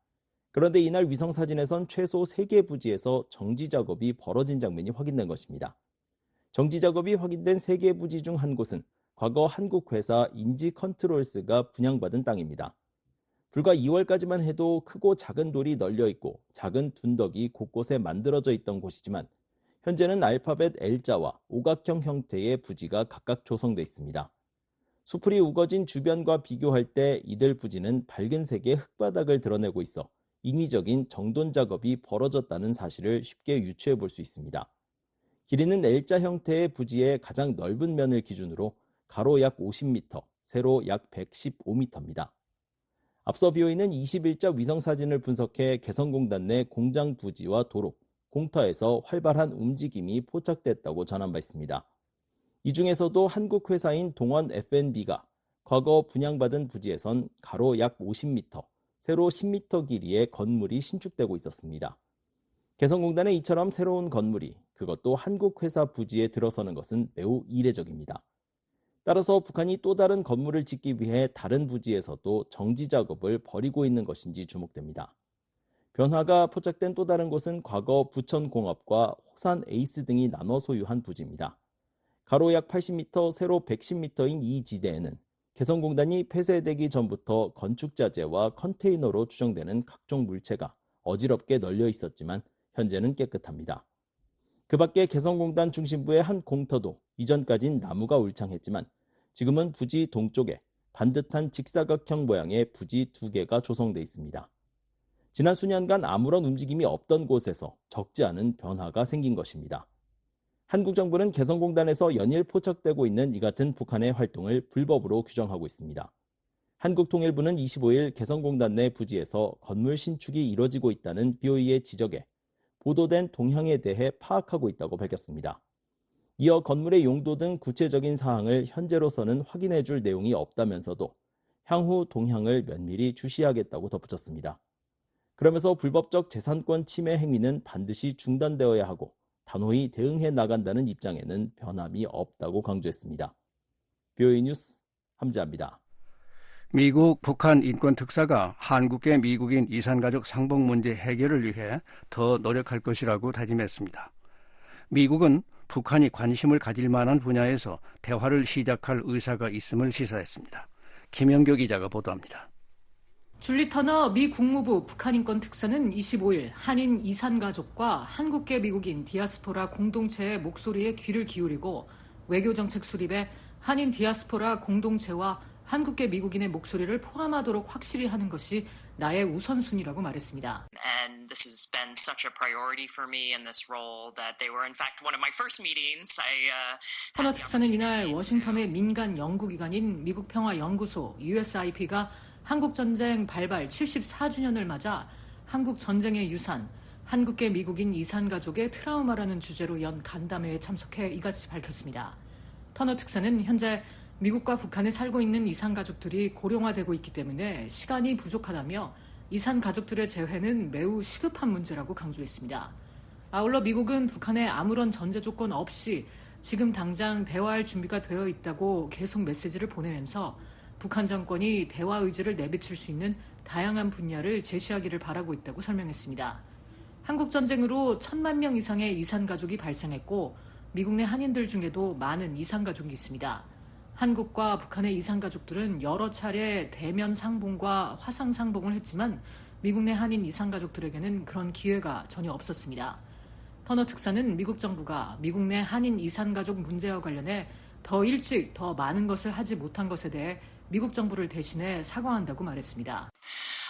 S12: 그런데 이날 위성사진에선 최소 3개 부지에서 정지 작업이 벌어진 장면이 확인된 것입니다. 정지 작업이 확인된 3개 부지 중 한 곳은 과거 한국 회사 인지컨트롤스가 분양받은 땅입니다. 불과 2월까지만 해도 크고 작은 돌이 널려 있고 작은 둔덕이 곳곳에 만들어져 있던 곳이지만 현재는 알파벳 L자와 오각형 형태의 부지가 각각 조성돼 있습니다. 수풀이 우거진 주변과 비교할 때 이들 부지는 밝은 색의 흙바닥을 드러내고 있어 인위적인 정돈 작업이 벌어졌다는 사실을 쉽게 유추해 볼 수 있습니다. 길이는 L자 형태의 부지의 가장 넓은 면을 기준으로 가로 약 50m, 세로 약 115m입니다. 앞서 BOA는 21자 위성사진을 분석해 개성공단 내 공장 부지와 도로, 공터에서 활발한 움직임이 포착됐다고 전한 바 있습니다. 이 중에서도 한국 회사인 동원 F&B가 과거 분양받은 부지에선 가로 약 50m, 세로 10m 길이의 건물이 신축되고 있었습니다. 개성공단에 이처럼 새로운 건물이 그것도 한국 회사 부지에 들어서는 것은 매우 이례적입니다. 따라서 북한이 또 다른 건물을 짓기 위해 다른 부지에서도 정지 작업을 벌이고 있는 것인지 주목됩니다. 변화가 포착된 또 다른 곳은 과거 부천공업과 호산 에이스 등이 나눠 소유한 부지입니다. 가로 약 80m, 세로 110m인 이 지대에는 개성공단이 폐쇄되기 전부터 건축자재와 컨테이너로 추정되는 각종 물체가 어지럽게 널려 있었지만 현재는 깨끗합니다. 그 밖에 개성공단 중심부의 한 공터도 이전까진 나무가 울창했지만 지금은 부지 동쪽에 반듯한 직사각형 모양의 부지 2개가 조성돼 있습니다. 지난 수년간 아무런 움직임이 없던 곳에서 적지 않은 변화가 생긴 것입니다. 한국 정부는 개성공단에서 연일 포착되고 있는 이 같은 북한의 활동을 불법으로 규정하고 있습니다. 한국통일부는 25일 개성공단 내 부지에서 건물 신축이 이뤄지고 있다는 BOE의 지적에 보도된 동향에 대해 파악하고 있다고 밝혔습니다. 이어 건물의 용도 등 구체적인 사항을 현재로서는 확인해 줄 내용이 없다면서도 향후 동향을 면밀히 주시하겠다고 덧붙였습니다. 그러면서 불법적 재산권 침해 행위는 반드시 중단되어야 하고 단호히 대응해 나간다는 입장에는 변함이 없다고 강조했습니다. BOE 뉴스 함지아입니다.
S5: 미국 북한 인권특사가 한국계 미국인 이산가족 상봉 문제 해결을 위해 더 노력할 것이라고 다짐했습니다. 미국은 북한이 관심을 가질 만한 분야에서 대화를 시작할 의사가 있음을 시사했습니다. 김영교 기자가 보도합니다.
S21: 줄리 터너 미 국무부 북한인권특사는 25일 한인 이산가족과 한국계 미국인 디아스포라 공동체의 목소리에 귀를 기울이고 외교정책 수립에 한인 디아스포라 공동체와 한국계 미국인의 목소리를 포함하도록 확실히 하는 것이 나의 우선순위라고 말했습니다.
S22: And this has been such a priority for me in this role that they were in fact one of my first meetings.
S21: 터너 특사는 이날 워싱턴의 민간 연구기관인 미국평화연구소 USIP가 한국전쟁 발발 74주년을 맞아 한국 전쟁의 유산, 한국계 미국인 이산가족의 트라우마라는 주제로 연 간담회에 참석해 이같이 밝혔습니다. 터너 특사는 현재 미국과 북한에 살고 있는 이산가족들이 고령화되고 있기 때문에 시간이 부족하다며 이산가족들의 재회는 매우 시급한 문제라고 강조했습니다. 아울러 미국은 북한에 아무런 전제 조건 없이 지금 당장 대화할 준비가 되어 있다고 계속 메시지를 보내면서 북한 정권이 대화 의지를 내비칠 수 있는 다양한 분야를 제시하기를 바라고 있다고 설명했습니다. 한국 전쟁으로 1,000만 명 이상의 이산가족이 발생했고 미국 내 한인들 중에도 많은 이산가족이 있습니다. 한국과 북한의 이산가족들은 여러 차례 대면 상봉과 화상 상봉을 했지만 미국 내 한인 이산가족들에게는 그런 기회가 전혀 없었습니다. 터너 특사는 미국 정부가 미국 내 한인 이산가족 문제와 관련해 더 일찍 더 많은 것을 하지 못한 것에 대해 미국 정부를 대신해 사과한다고 말했습니다.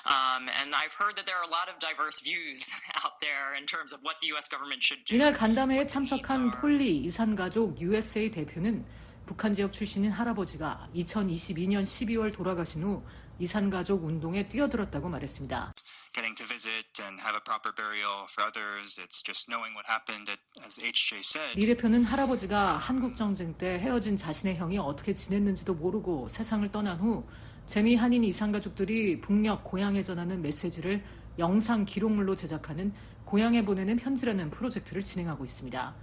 S22: And I've heard that there are a lot of diverse views out there in terms of what the U.S. government should do.
S21: 이날 간담회에 참석한 폴리 이산가족 USA 대표는 북한 지역 출신인 할아버지가 2022년 12월 돌아가신 후 이산가족 운동에 뛰어들었다고 말했습니다.
S23: Getting to visit and have a proper burial for others. It's just knowing what happened, as HJ said.
S21: 리 대표는 할아버지가 한국 전쟁 때 헤어진 자신의 형이 어떻게 지냈는지도 모르고 세상을 떠난 후 재미 한인 이산가족들이 북녘 고향에 전하는 메시지를 영상 기록물로 제작하는 고향에 보내는 편지라는 프로젝트를 진행하고 있습니다.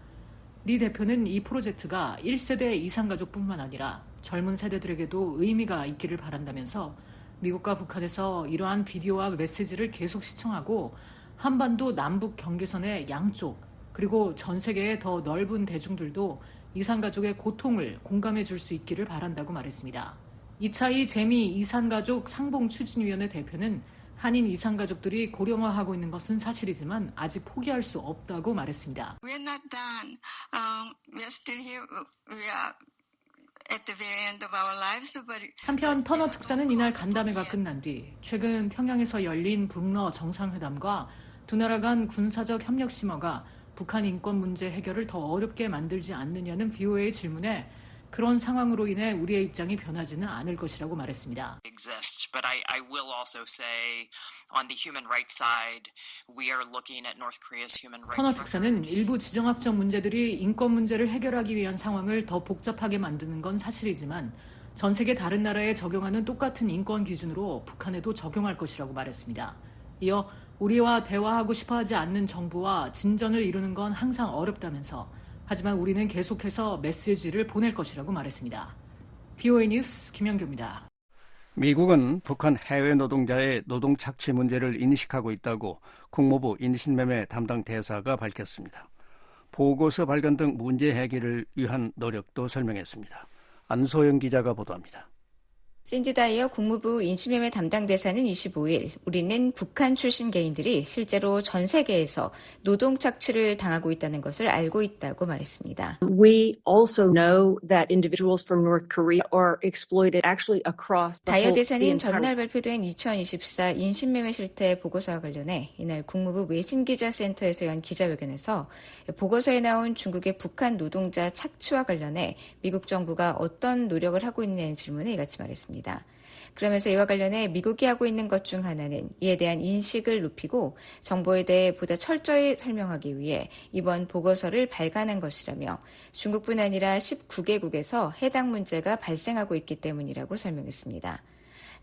S21: 리 대표는 이 프로젝트가 1세대 이산가족뿐만 아니라 젊은 세대들에게도 의미가 있기를 바란다면서 미국과 북한에서 이러한 비디오와 메시지를 계속 시청하고 한반도 남북 경계선의 양쪽 그리고 전 세계의 더 넓은 대중들도 이산가족의 고통을 공감해 줄 수 있기를 바란다고 말했습니다. 이차이 재미 이산가족 상봉추진위원회 대표는 한인 이산가족들이 고령화하고 있는 것은 사실이지만 아직 포기할 수 없다고 말했습니다.
S24: We're not done. We're still here. We are at the very end of our lives.
S21: 한편 터너 특사는 이날 간담회가 끝난 뒤 최근 평양에서 열린 북러 정상회담과 두 나라 간 군사적 협력 심화가 북한 인권 문제 해결을 더 어렵게 만들지 않느냐는 BOA의 질문에 그런 상황으로 인해 우리의 입장이 변하지는 않을 것이라고 말했습니다.
S22: But I will also say on the human rights side, we are looking at North Korea's human rights.
S21: 터너 특사는 일부 지정학적 문제들이 인권 문제를 해결하기 위한 상황을 더 복잡하게 만드는 건 사실이지만 전 세계 다른 나라에 적용하는 똑같은 인권 기준으로 북한에도 적용할 것이라고 말했습니다. 이어 우리와 대화하고 싶어하지 않는 정부와 진전을 이루는 건 항상 어렵다면서 하지만 우리는 계속해서 메시지를 보낼 것이라고 말했습니다. VOA 뉴스 김영규입니다.
S5: 미국은 북한 해외 노동자의 노동 착취 문제를 인식하고 있다고 국무부 인신매매 담당 대사가 밝혔습니다. 보고서 발견 등 문제 해결을 위한 노력도 설명했습니다. 안소영 기자가 보도합니다.
S15: 샌디 다이어 국무부 인신매매 담당 대사는 25일 우리는 북한 출신 개인들이 실제로 전 세계에서 노동 착취를 당하고 있다는 것을 알고 있다고 말했습니다.
S1: We also know that individuals from North Korea are exploited actually across the
S15: 다이어
S1: whole
S15: 대사는 전날 발표된 2024 인신매매 실태 보고서와 관련해 이날 국무부 외신기자센터에서 연 기자회견에서 보고서에 나온 중국의 북한 노동자 착취와 관련해 미국 정부가 어떤 노력을 하고 있냐는 질문에 이같이 말했습니다. 그러면서 이와 관련해 미국이 하고 있는 것 중 하나는 이에 대한 인식을 높이고 정보에 대해 보다 철저히 설명하기 위해 이번 보고서를 발간한 것이라며 중국뿐 아니라 19개국에서 해당 문제가 발생하고 있기 때문이라고 설명했습니다.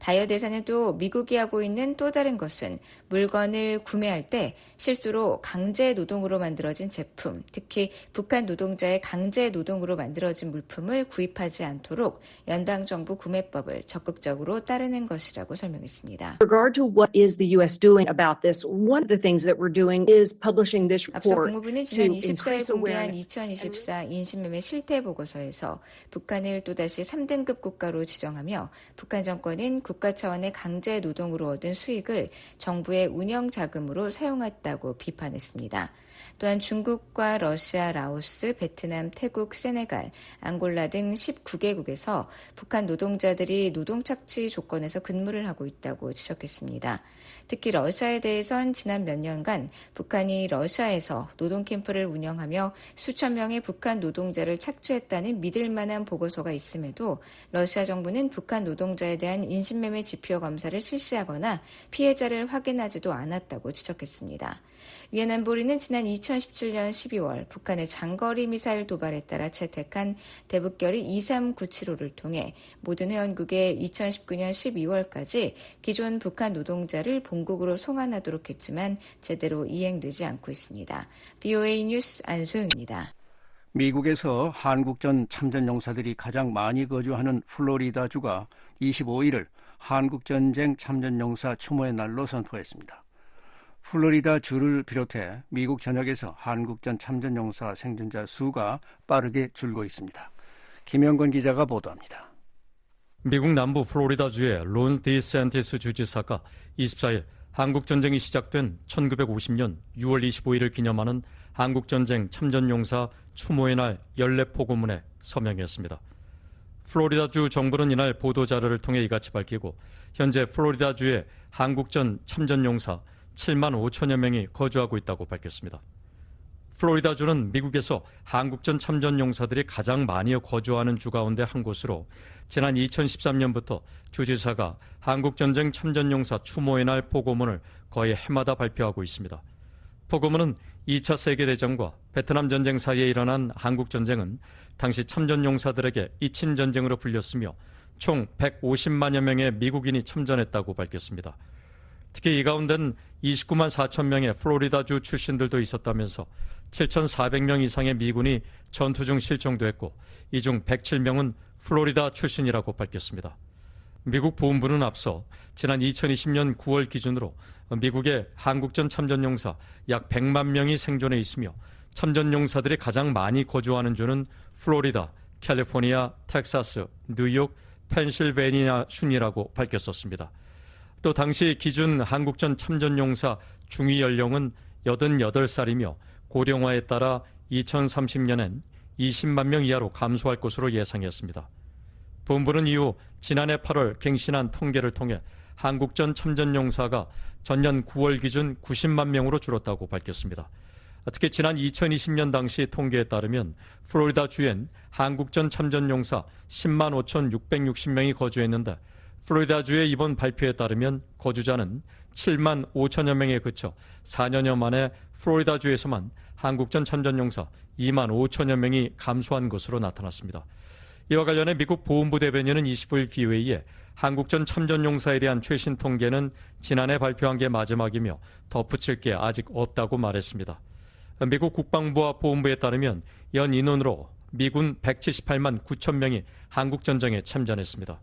S15: 다이어 대사는 또 미국이 하고 있는 또 다른 것은 물건을 구매할 때 실수로 강제 노동으로 만들어진 제품, 특히 북한 노동자의 강제 노동으로 만들어진 물품을 구입하지 않도록 연방정부 구매법을 적극적으로 따르는 것이라고 설명했습니다.
S1: With regard to what is the U.S. doing about this, one of the things that we're doing is publishing this
S15: 앞서
S1: report
S15: 국무부는
S1: to
S15: 지난 24일
S1: increase
S15: 공개한
S1: awareness.
S15: 2024 인신매매 실태 보고서에서 북한을 또다시 3등급 국가로 지정하며 북한 정권은 국가 차원의 강제 노동으로 얻은 수익을 정부의 운영 자금으로 사용했다고 비판했습니다. 또한 중국과 러시아, 라오스, 베트남, 태국, 세네갈, 앙골라 등 19개국에서 북한 노동자들이 노동 착취 조건에서 근무를 하고 있다고 지적했습니다. 특히 러시아에 대해선 지난 몇 년간 북한이 러시아에서 노동 캠프를 운영하며 수천 명의 북한 노동자를 착취했다는 믿을 만한 보고서가 있음에도 러시아 정부는 북한 노동자에 대한 인신매매 지표 검사를 실시하거나 피해자를 확인하지도 않았다고 지적했습니다. 유엔 안보리는 지난 2017년 12월 북한의 장거리 미사일 도발에 따라 채택한 대북결의 2397호를 통해 모든 회원국에 2019년 12월까지 기존 북한 노동자를 본국으로 송환하도록 했지만 제대로 이행되지 않고 있습니다. VOA 뉴스 안소영입니다.
S5: 미국에서 한국전 참전용사들이 가장 많이 거주하는 플로리다주가 25일을 한국전쟁 참전용사 추모의 날로 선포했습니다. 플로리다 주를 비롯해 미국 전역에서 한국전 참전용사 생존자 수가 빠르게 줄고 있습니다. 김영건 기자가 보도합니다.
S2: 미국 남부 플로리다주의 론 디샌티스 주지사가 24일 한국전쟁이 시작된 1950년 6월 25일을 기념하는 한국전쟁 참전용사 추모의 날 연례포고문에 서명했습니다. 플로리다주 정부는 이날 보도자료를 통해 이같이 밝히고 현재 플로리다주의 한국전 참전용사 7만 5천여 명이 거주하고 있다고 밝혔습니다. 플로리다주는 미국에서 한국전 참전용사들이 가장 많이 거주하는 주 가운데 한 곳으로 지난 2013년부터 주지사가 한국전쟁 참전용사 추모의 날 포고문을 거의 해마다 발표하고 있습니다. 포고문은 2차 세계대전과 베트남 전쟁 사이에 일어난 한국전쟁은 당시 참전용사들에게 잊힌 전쟁으로 불렸으며 총 150만여 명의 미국인이 참전했다고 밝혔습니다. 특히 이 가운데는 29만 4천 명의 플로리다주 출신들도 있었다면서 7,400명 이상의 미군이 전투 중 실종됐고 이 중 107명은 플로리다 출신이라고 밝혔습니다. 미국 보훈부는 앞서 지난 2020년 9월 기준으로 미국의 한국전 참전용사 약 100만 명이 생존해 있으며 참전용사들이 가장 많이 거주하는 주는 플로리다, 캘리포니아, 텍사스, 뉴욕, 펜실베니아 순이라고 밝혔었습니다. 또 당시 기준 한국전 참전용사 중위 연령은 88살이며 고령화에 따라 2030년엔 20만 명 이하로 감소할 것으로 예상했습니다. 본부는 이후 지난해 8월 갱신한 통계를 통해 한국전 참전용사가 전년 9월 기준 90만 명으로 줄었다고 밝혔습니다. 특히 지난 2020년 당시 통계에 따르면 플로리다 주엔 한국전 참전용사 10만 5,660명이 거주했는데 플로리다주의 이번 발표에 따르면 거주자는 7만 5천여 명에 그쳐 4년여 만에 플로리다주에서만 한국전 참전용사 2만 5천여 명이 감소한 것으로 나타났습니다. 이와 관련해 미국 보훈부 대변인은 25일 BOA에 한국 전 참전용사에 대한 최신 통계는 지난해 발표한 게 마지막이며 덧붙일 게 아직 없다고 말했습니다. 미국 국방부와 보훈부에 따르면 연 인원으로 미군 178만 9천 명이 한국전쟁에 참전했습니다.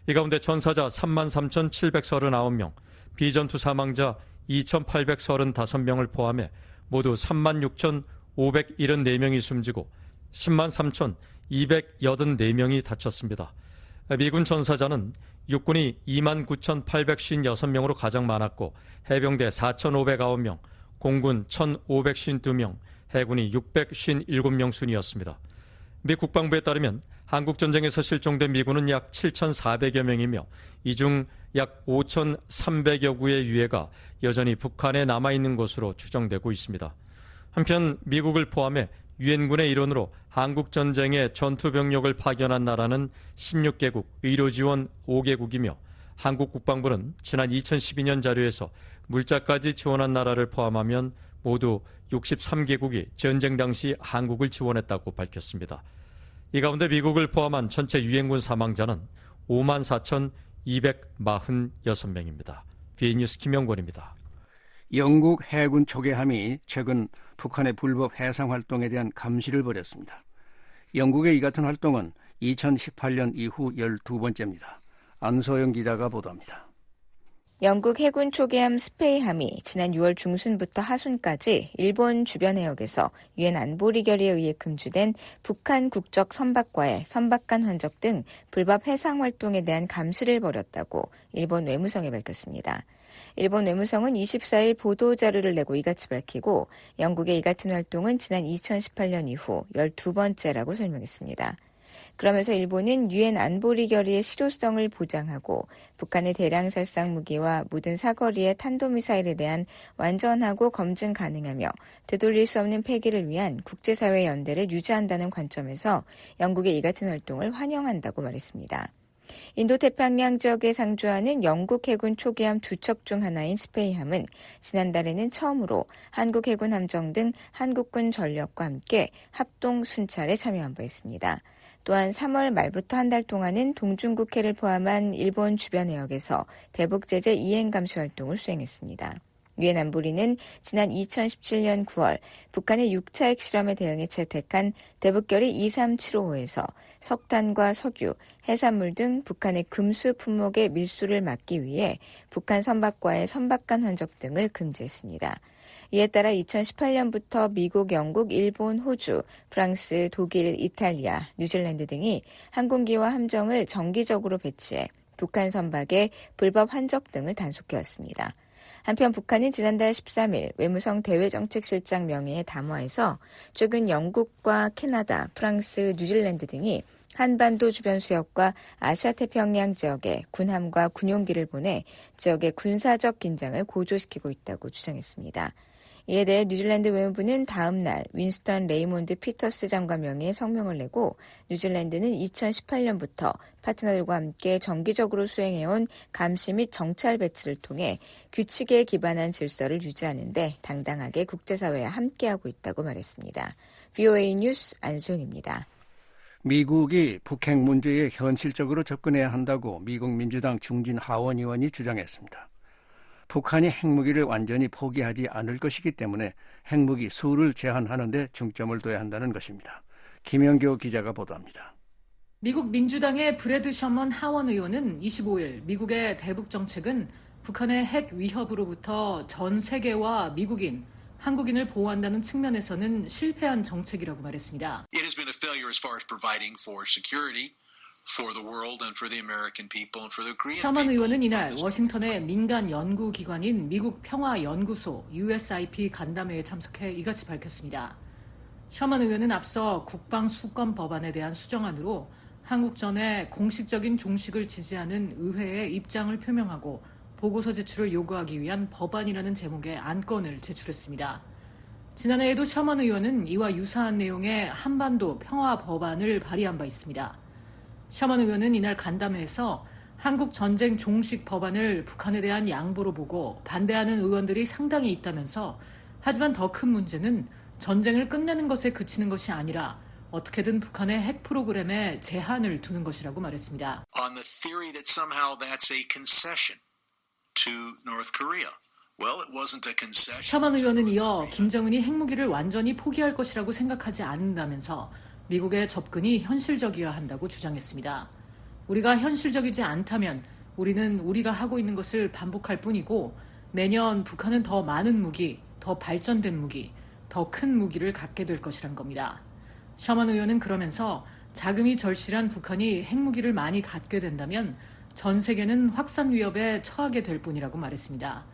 S2: 이 가운데 전사자 33,739명, 비전투 사망자 2,835명을 포함해 모두 36,574명이 숨지고 103,284명이 다쳤습니다. 미군 전사자는 육군이 29,856명으로 가장 많았고 해병대 4,509명, 공군 1,552명, 해군이 657명 순이었습니다. 미 국방부에 따르면 한국전쟁에서 실종된 미군은 약 7,400여 명이며 이 중 약 5,300여 구의 유해가 여전히 북한에 남아있는 것으로 추정되고 있습니다. 한편 미국을 포함해 유엔군의 일원으로 한국전쟁에 전투병력을 파견한 나라는 16개국, 의료지원 5개국이며 한국 국방부는 지난 2012년 자료에서 물자까지 지원한 나라를 포함하면 모두 63개국이 전쟁 당시 한국을 지원했다고 밝혔습니다. 이 가운데 미국을 포함한 전체 유엔군 사망자는 54,246명입니다. BA뉴스 김영권입니다.
S5: 영국 해군 초계함이 최근 북한의 불법 해상 활동에 대한 감시를 벌였습니다. 영국의 이 같은 활동은 2018년 이후 12번째입니다. 안소영 기자가 보도합니다.
S15: 영국 해군 초계함 스페이함이 지난 6월 중순부터 하순까지 일본 주변 해역에서 유엔 안보리 결의에 의해 금지된 북한 국적 선박과의 선박간 흔적 등 불법 해상 활동에 대한 감시를 벌였다고 일본 외무성이 밝혔습니다. 일본 외무성은 24일 보도자료를 내고 이같이 밝히고 영국의 이 같은 활동은 지난 2018년 이후 12번째라고 설명했습니다. 그러면서 일본은 유엔 안보리 결의의 실효성을 보장하고 북한의 대량 살상 무기와 모든 사거리의 탄도미사일에 대한 완전하고 검증 가능하며 되돌릴 수 없는 폐기를 위한 국제사회 연대를 유지한다는 관점에서 영국의 이 같은 활동을 환영한다고 말했습니다. 인도태평양 지역에 상주하는 영국 해군 초계함 두 척 중 하나인 스페이함은 지난달에는 처음으로 한국 해군 함정 등 한국군 전력과 함께 합동 순찰에 참여한 바 있습니다. 또한 3월 말부터 한 달 동안은 동중국해를 포함한 일본 주변 해역에서 대북제재 이행 감시 활동을 수행했습니다. 유엔 안보리는 지난 2017년 9월 북한의 6차 핵실험에 대응해 채택한 대북결의 2375호에서 석탄과 석유, 해산물 등 북한의 금수 품목의 밀수를 막기 위해 북한 선박과의 선박간 흔적 등을 금지했습니다. 이에 따라 2018년부터 미국, 영국, 일본, 호주, 프랑스, 독일, 이탈리아, 뉴질랜드 등이 항공기와 함정을 정기적으로 배치해 북한 선박의 불법 환적 등을 단속해왔습니다. 한편 북한은 지난달 13일 외무성 대외정책실장 명의의 담화에서 최근 영국과 캐나다, 프랑스, 뉴질랜드 등이 한반도 주변 수역과 아시아태평양 지역에 군함과 군용기를 보내 지역의 군사적 긴장을 고조시키고 있다고 주장했습니다. 이에 대해 뉴질랜드 외무부는 다음 날 윈스턴 레이몬드 피터스 장관 명의의 성명을 내고 뉴질랜드는 2018년부터 파트너들과 함께 정기적으로 수행해온 감시 및 정찰 배치를 통해 규칙에 기반한 질서를 유지하는 데 당당하게 국제사회와 함께하고 있다고 말했습니다. VOA 뉴스 안소영입니다.
S5: 미국이 북핵 문제에 현실적으로 접근해야 한다고 미국 민주당 중진 하원 의원이 주장했습니다. 북한이 핵무기를 완전히 포기하지 않을 것이기 때문에 핵무기 수를 제한하는 데 중점을 둬야 한다는 것입니다. 김영교 기자가 보도합니다.
S21: 미국 민주당의 브래드 셔먼 하원 의원은 25일 미국의 대북 정책은 북한의 핵 위협으로부터 전 세계와 미국인, 한국인을 보호한다는 측면에서는 실패한 정책이라고 말했습니다.
S3: It has been a failure as far as providing for security. For the world and for the American people and for the Korean
S21: 셔먼
S3: people.
S21: 의원은 이날 워싱턴의 민간 연구기관인 미국 평화연구소 USIP 간담회에 참석해 이같이 밝혔습니다. 셔먼 의원은 앞서 국방수권 법안에 대한 수정안으로 한국전의 공식적인 종식을 지지하는 의회의 입장을 표명하고 보고서 제출을 요구하기 위한 법안이라는 제목의 안건을 제출했습니다. 지난해에도 셔먼 의원은 이와 유사한 내용의 한반도 평화 법안을 발의한 바 있습니다. 셔먼 의원은 이날 간담회에서 한국 전쟁 종식 법안을 북한에 대한 양보로 보고 반대하는 의원들이 상당히 있다면서 하지만 더 큰 문제는 전쟁을 끝내는 것에 그치는 것이 아니라 어떻게든 북한의 핵 프로그램에 제한을 두는 것이라고 말했습니다.
S3: On the theory that somehow that's a concession to North Korea. Well, it wasn't a concession.
S21: 셔먼 의원은 이어 김정은이 핵무기를 완전히 포기할 것이라고 생각하지 않는다면서 미국의 접근이 현실적이어야 한다고 주장했습니다. 우리가 현실적이지 않다면 우리는 우리가 하고 있는 것을 반복할 뿐이고 매년 북한은 더 많은 무기, 더 발전된 무기, 더 큰 무기를 갖게 될 것이란 겁니다. 셔먼 의원은 그러면서 자금이 절실한 북한이 핵무기를 많이 갖게 된다면 전 세계는 확산 위협에 처하게 될 뿐이라고 말했습니다.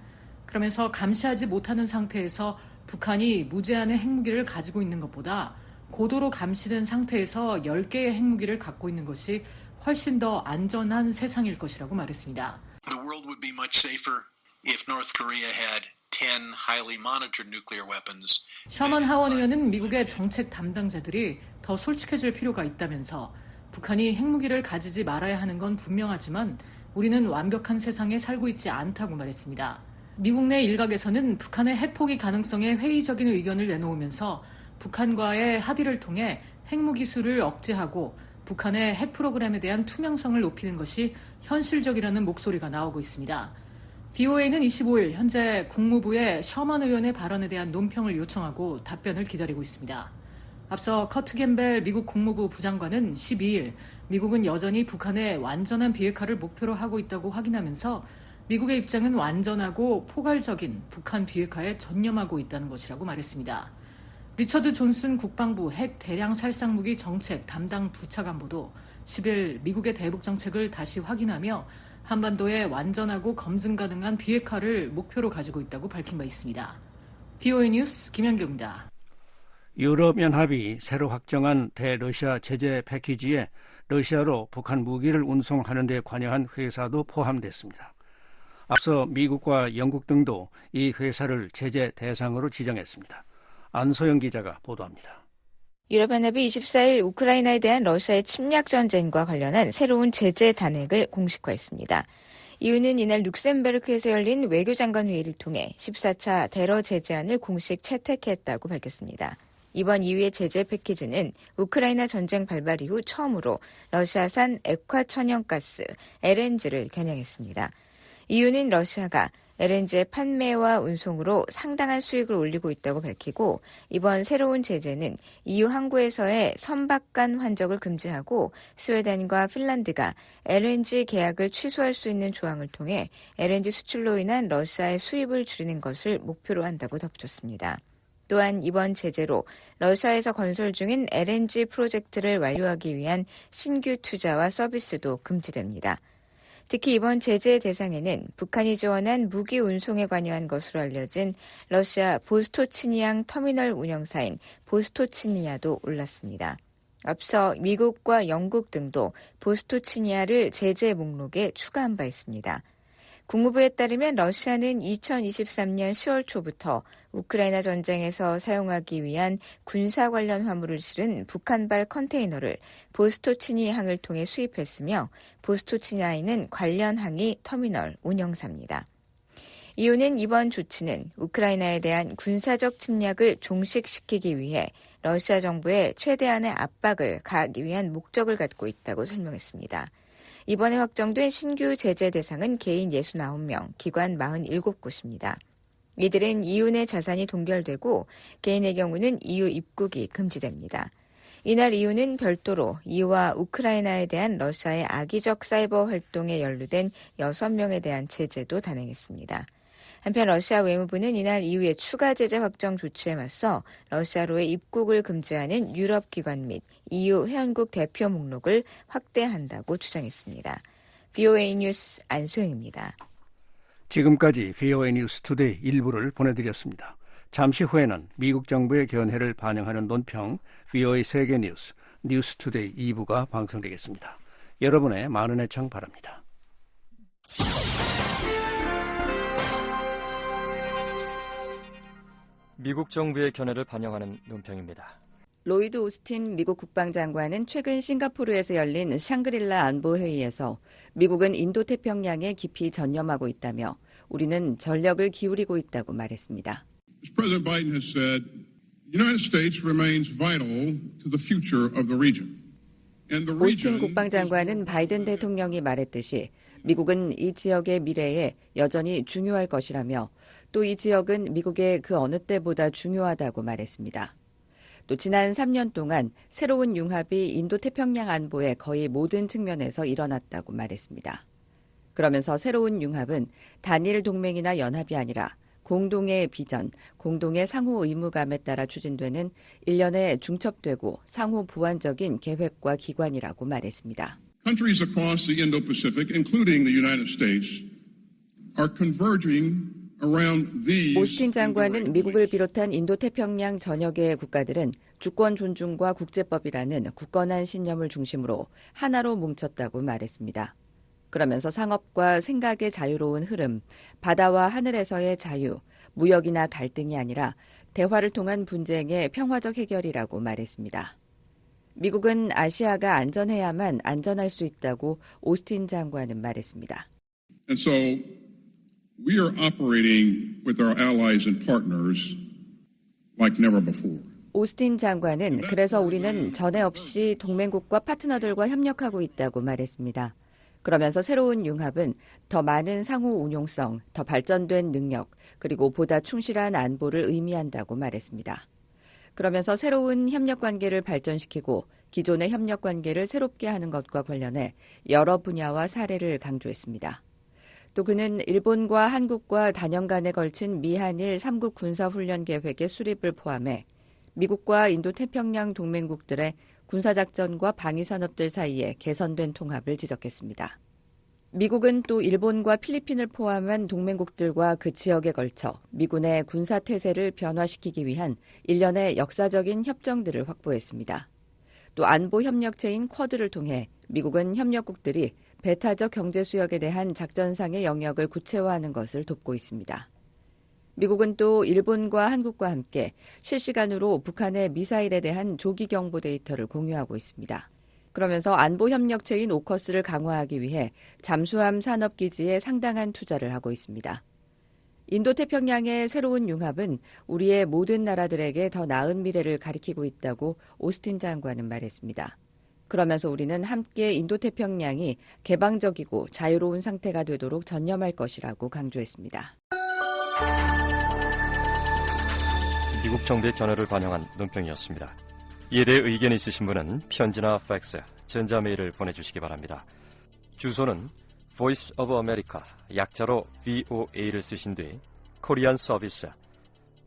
S21: 그러면서 감시하지 못하는 상태에서 북한이 무제한의 핵무기를 가지고 있는 것보다 고도로 감시된 상태에서 10개의 핵무기를 갖고 있는 것이 훨씬 더 안전한 세상일 것이라고 말했습니다.
S3: The world would be much safer if North Korea had 10 highly monitored nuclear weapons.
S21: 셔먼 하원 의원은 미국의 정책 담당자들이 더 솔직해질 필요가 있다면서 북한이 핵무기를 가지지 말아야 하는 건 분명하지만 우리는 완벽한 세상에 살고 있지 않다고 말했습니다. 미국 내 일각에서는 북한의 핵포기 가능성에 회의적인 의견을 내놓으면서 북한과의 합의를 통해 핵무기 수를 억제하고 북한의 핵 프로그램에 대한 투명성을 높이는 것이 현실적이라는 목소리가 나오고 있습니다. VOA는 25일 현재 국무부에 셔먼 의원의 발언에 대한 논평을 요청하고 답변을 기다리고 있습니다. 앞서 커트 캠벨 미국 국무부 부장관은 12일 미국은 여전히 북한의 완전한 비핵화를 목표로 하고 있다고 확인하면서 미국의 입장은 완전하고 포괄적인 북한 비핵화에 전념하고 있다는 것이라고 말했습니다. 리처드 존슨 국방부 핵 대량 살상무기 정책 담당 부차관보도 10일 미국의 대북 정책을 다시 확인하며 한반도의 완전하고 검증 가능한 비핵화를 목표로 가지고 있다고 밝힌 바 있습니다. VOA 뉴스 김현경입니다.
S5: 유럽연합이 새로 확정한 대러시아 제재 패키지에 러시아로 북한 무기를 운송하는 데 관여한 회사도 포함됐습니다. 앞서 미국과 영국 등도 이 회사를 제재 대상으로 지정했습니다. 안소영 기자가 보도합니다.
S15: 유럽연합이 24일 우크라이나에 대한 러시아의 침략 전쟁과 관련한 새로운 제재 단행을 공식화했습니다. 이유는 이날 룩셈부르크에서 열린 외교장관 회의를 통해 14차 대러 제재안을 공식 채택했다고 밝혔습니다. 이번 2위의 제재 패키지는 우크라이나 전쟁 발발 이후 처음으로 러시아산 액화 천연가스 LNG를 겨냥했습니다. 이유는 러시아가 LNG의 판매와 운송으로 상당한 수익을 올리고 있다고 밝히고 이번 새로운 제재는 EU 항구에서의 선박간 환적을 금지하고 스웨덴과 핀란드가 LNG 계약을 취소할 수 있는 조항을 통해 LNG 수출로 인한 러시아의 수입을 줄이는 것을 목표로 한다고 덧붙였습니다. 또한 이번 제재로 러시아에서 건설 중인 LNG 프로젝트를 완료하기 위한 신규 투자와 서비스도 금지됩니다. 특히 이번 제재 대상에는 북한이 지원한 무기 운송에 관여한 것으로 알려진 러시아 보스토치니앙 터미널 운영사인 보스토치니아도 올랐습니다. 앞서 미국과 영국 등도 보스토치니아를 제재 목록에 추가한 바 있습니다. 국무부에 따르면 러시아는 2023년 10월 초부터 우크라이나 전쟁에서 사용하기 위한 군사 관련 화물을 실은 북한발 컨테이너를 보스토치니 항을 통해 수입했으며 보스토치니아는 관련 항이 터미널 운영사입니다. 이유는 이번 조치는 우크라이나에 대한 군사적 침략을 종식시키기 위해 러시아 정부에 최대한의 압박을 가하기 위한 목적을 갖고 있다고 설명했습니다. 이번에 확정된 신규 제재 대상은 개인 69명, 기관 47곳입니다. 이들은 EU 내 자산이 동결되고 개인의 경우는 EU 입국이 금지됩니다. 이날 EU는 별도로 EU와 우크라이나에 대한 러시아의 악의적 사이버 활동에 연루된 6명에 대한 제재도 단행했습니다. 한편 러시아 외무부는 이날 EU의 추가 제재 확정 조치에 맞서 러시아로의 입국을 금지하는 유럽 기관 및 EU 회원국 대표 목록을 확대한다고 주장했습니다. VOA 뉴스 안소영입니다.
S5: 지금까지 VOA 뉴스 투데이 일부를 보내드렸습니다. 잠시 후에는 미국 정부의 견해를 반영하는 논평 VOA 세계 뉴스 뉴스 투데이 2부가 방송되겠습니다. 여러분의 많은 애청 바랍니다.
S4: 미국 정부의 견해를 반영하는 논평입니다.
S8: 로이드 오스틴 미국 국방장관은 최근 싱가포르에서 열린 샹그릴라 안보회의에서 미국은 인도태평양에 깊이 전념하고 있다며 우리는 전력을 기울이고 있다고 말했습니다.
S9: As President Biden has said,
S7: The United States remains vital to the future of the region.
S8: 오스틴 국방장관은 바이든 대통령이 말했듯이 미국은 이 지역의 미래에 여전히 중요할 것이라며 또 이 지역은 미국의 그 어느 때보다 중요하다고 말했습니다. 또 지난 3년 동안 새로운 융합이 인도태평양 안보의 거의 모든 측면에서 일어났다고 말했습니다. 그러면서 새로운 융합은 단일 동맹이나 연합이 아니라 공동의 비전, 공동의 상호 의무감에 따라 추진되는 일련의 중첩되고 상호 보완적인 계획과 기관이라고 말했습니다.
S7: Countries across the Indo-Pacific, including the United States, are converging around these.
S8: 오스틴 장관은 미국을 비롯한 인도태평양 전역의 국가들은 주권 존중과 국제법이라는 굳건한 신념을 중심으로 하나로 뭉쳤다고 말했습니다. 그러면서 상업과 생각의 자유로운 흐름, 바다와 하늘에서의 자유, 무역이나 갈등이 아니라 대화를 통한 분쟁의 평화적 해결이라고 말했습니다. 미국은 아시아가 안전해야만 안전할 수 있다고 오스틴 장관은 말했습니다.
S7: And so we are operating with our allies and partners like never before.
S8: 오스틴 장관은 그래서 우리는 전에 없이 동맹국과 파트너들과 협력하고 있다고 말했습니다. 그러면서 새로운 융합은 더 많은 상호 운용성, 더 발전된 능력, 그리고 보다 충실한 안보를 의미한다고 말했습니다. 그러면서 새로운 협력 관계를 발전시키고 기존의 협력 관계를 새롭게 하는 것과 관련해 여러 분야와 사례를 강조했습니다. 또 그는 일본과 한국과 단연간에 걸친 미한일 3국 군사훈련 계획의 수립을 포함해 미국과 인도태평양 동맹국들의 군사작전과 방위산업들 사이에 개선된 통합을 지적했습니다. 미국은 또 일본과 필리핀을 포함한 동맹국들과 그 지역에 걸쳐 미군의 군사태세를 변화시키기 위한 일련의 역사적인 협정들을 확보했습니다. 또 안보협력체인 쿼드를 통해 미국은 협력국들이 배타적 경제수역에 대한 작전상의 영역을 구체화하는 것을 돕고 있습니다. 미국은 또 일본과 한국과 함께 실시간으로 북한의 미사일에 대한 조기 경보 데이터를 공유하고 있습니다. 그러면서 안보협력체인 오커스를 강화하기 위해 잠수함 산업기지에 상당한 투자를 하고 있습니다. 인도태평양의 새로운 융합은 우리의 모든 나라들에게 더 나은 미래를 가리키고 있다고 오스틴 장관은 말했습니다. 그러면서 우리는 함께 인도태평양이 개방적이고 자유로운 상태가 되도록 전념할 것이라고 강조했습니다.
S4: 미국 정부의 견해를 반영한 논평이었습니다. 이에 대해 의견이 있으신 분은 편지나 팩스, 전자메일을 보내주시기 바랍니다. 주소는 Voice of America, 약자로 VOA를 쓰신 뒤 코리안 서비스,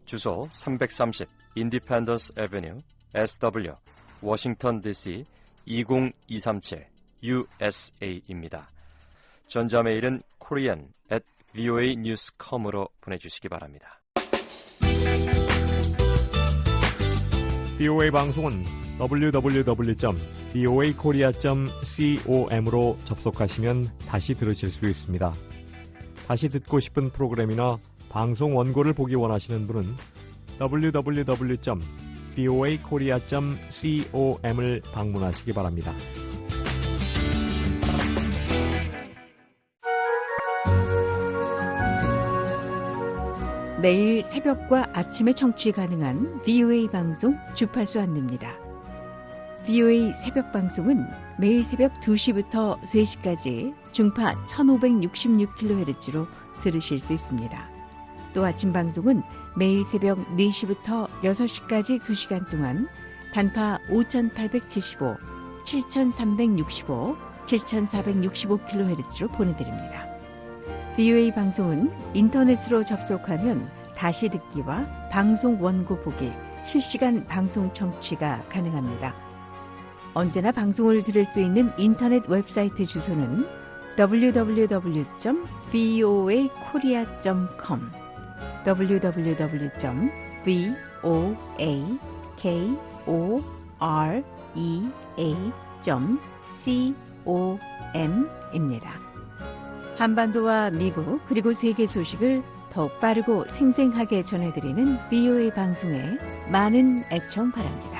S4: 주소 330 Independence Avenue, SW, 워싱턴 DC 20237 USA입니다. 전자메일은 korean@voanews.com으로 보내주시기 바랍니다.
S9: VOA 방송은 www.voakorea.com으로 접속하시면 다시 들으실 수 있습니다. 다시 듣고 싶은 프로그램이나 방송 원고를 보기 원하시는 분은 www.voakorea.com을 방문하시기 바랍니다.
S10: 매일 새벽과 아침에 청취 가능한 VOA 방송 주파수 안내입니다. VOA 새벽 방송은 매일 새벽 2시부터 3시까지 중파 1566kHz로 들으실 수 있습니다. 또 아침 방송은 매일 새벽 4시부터 6시까지 2시간 동안 단파 5875, 7365, 7465kHz로 보내드립니다. VOA 방송은 인터넷으로 접속하면 다시 듣기와 방송 원고 보기, 실시간 방송 청취가 가능합니다. 언제나 방송을 들을 수 있는 인터넷 웹사이트 주소는 www.voakorea.com www.voakorea.com입니다. 한반도와 미국 그리고 세계 소식을 더욱 빠르고 생생하게 전해드리는 VOA 방송에 많은 애청 바랍니다.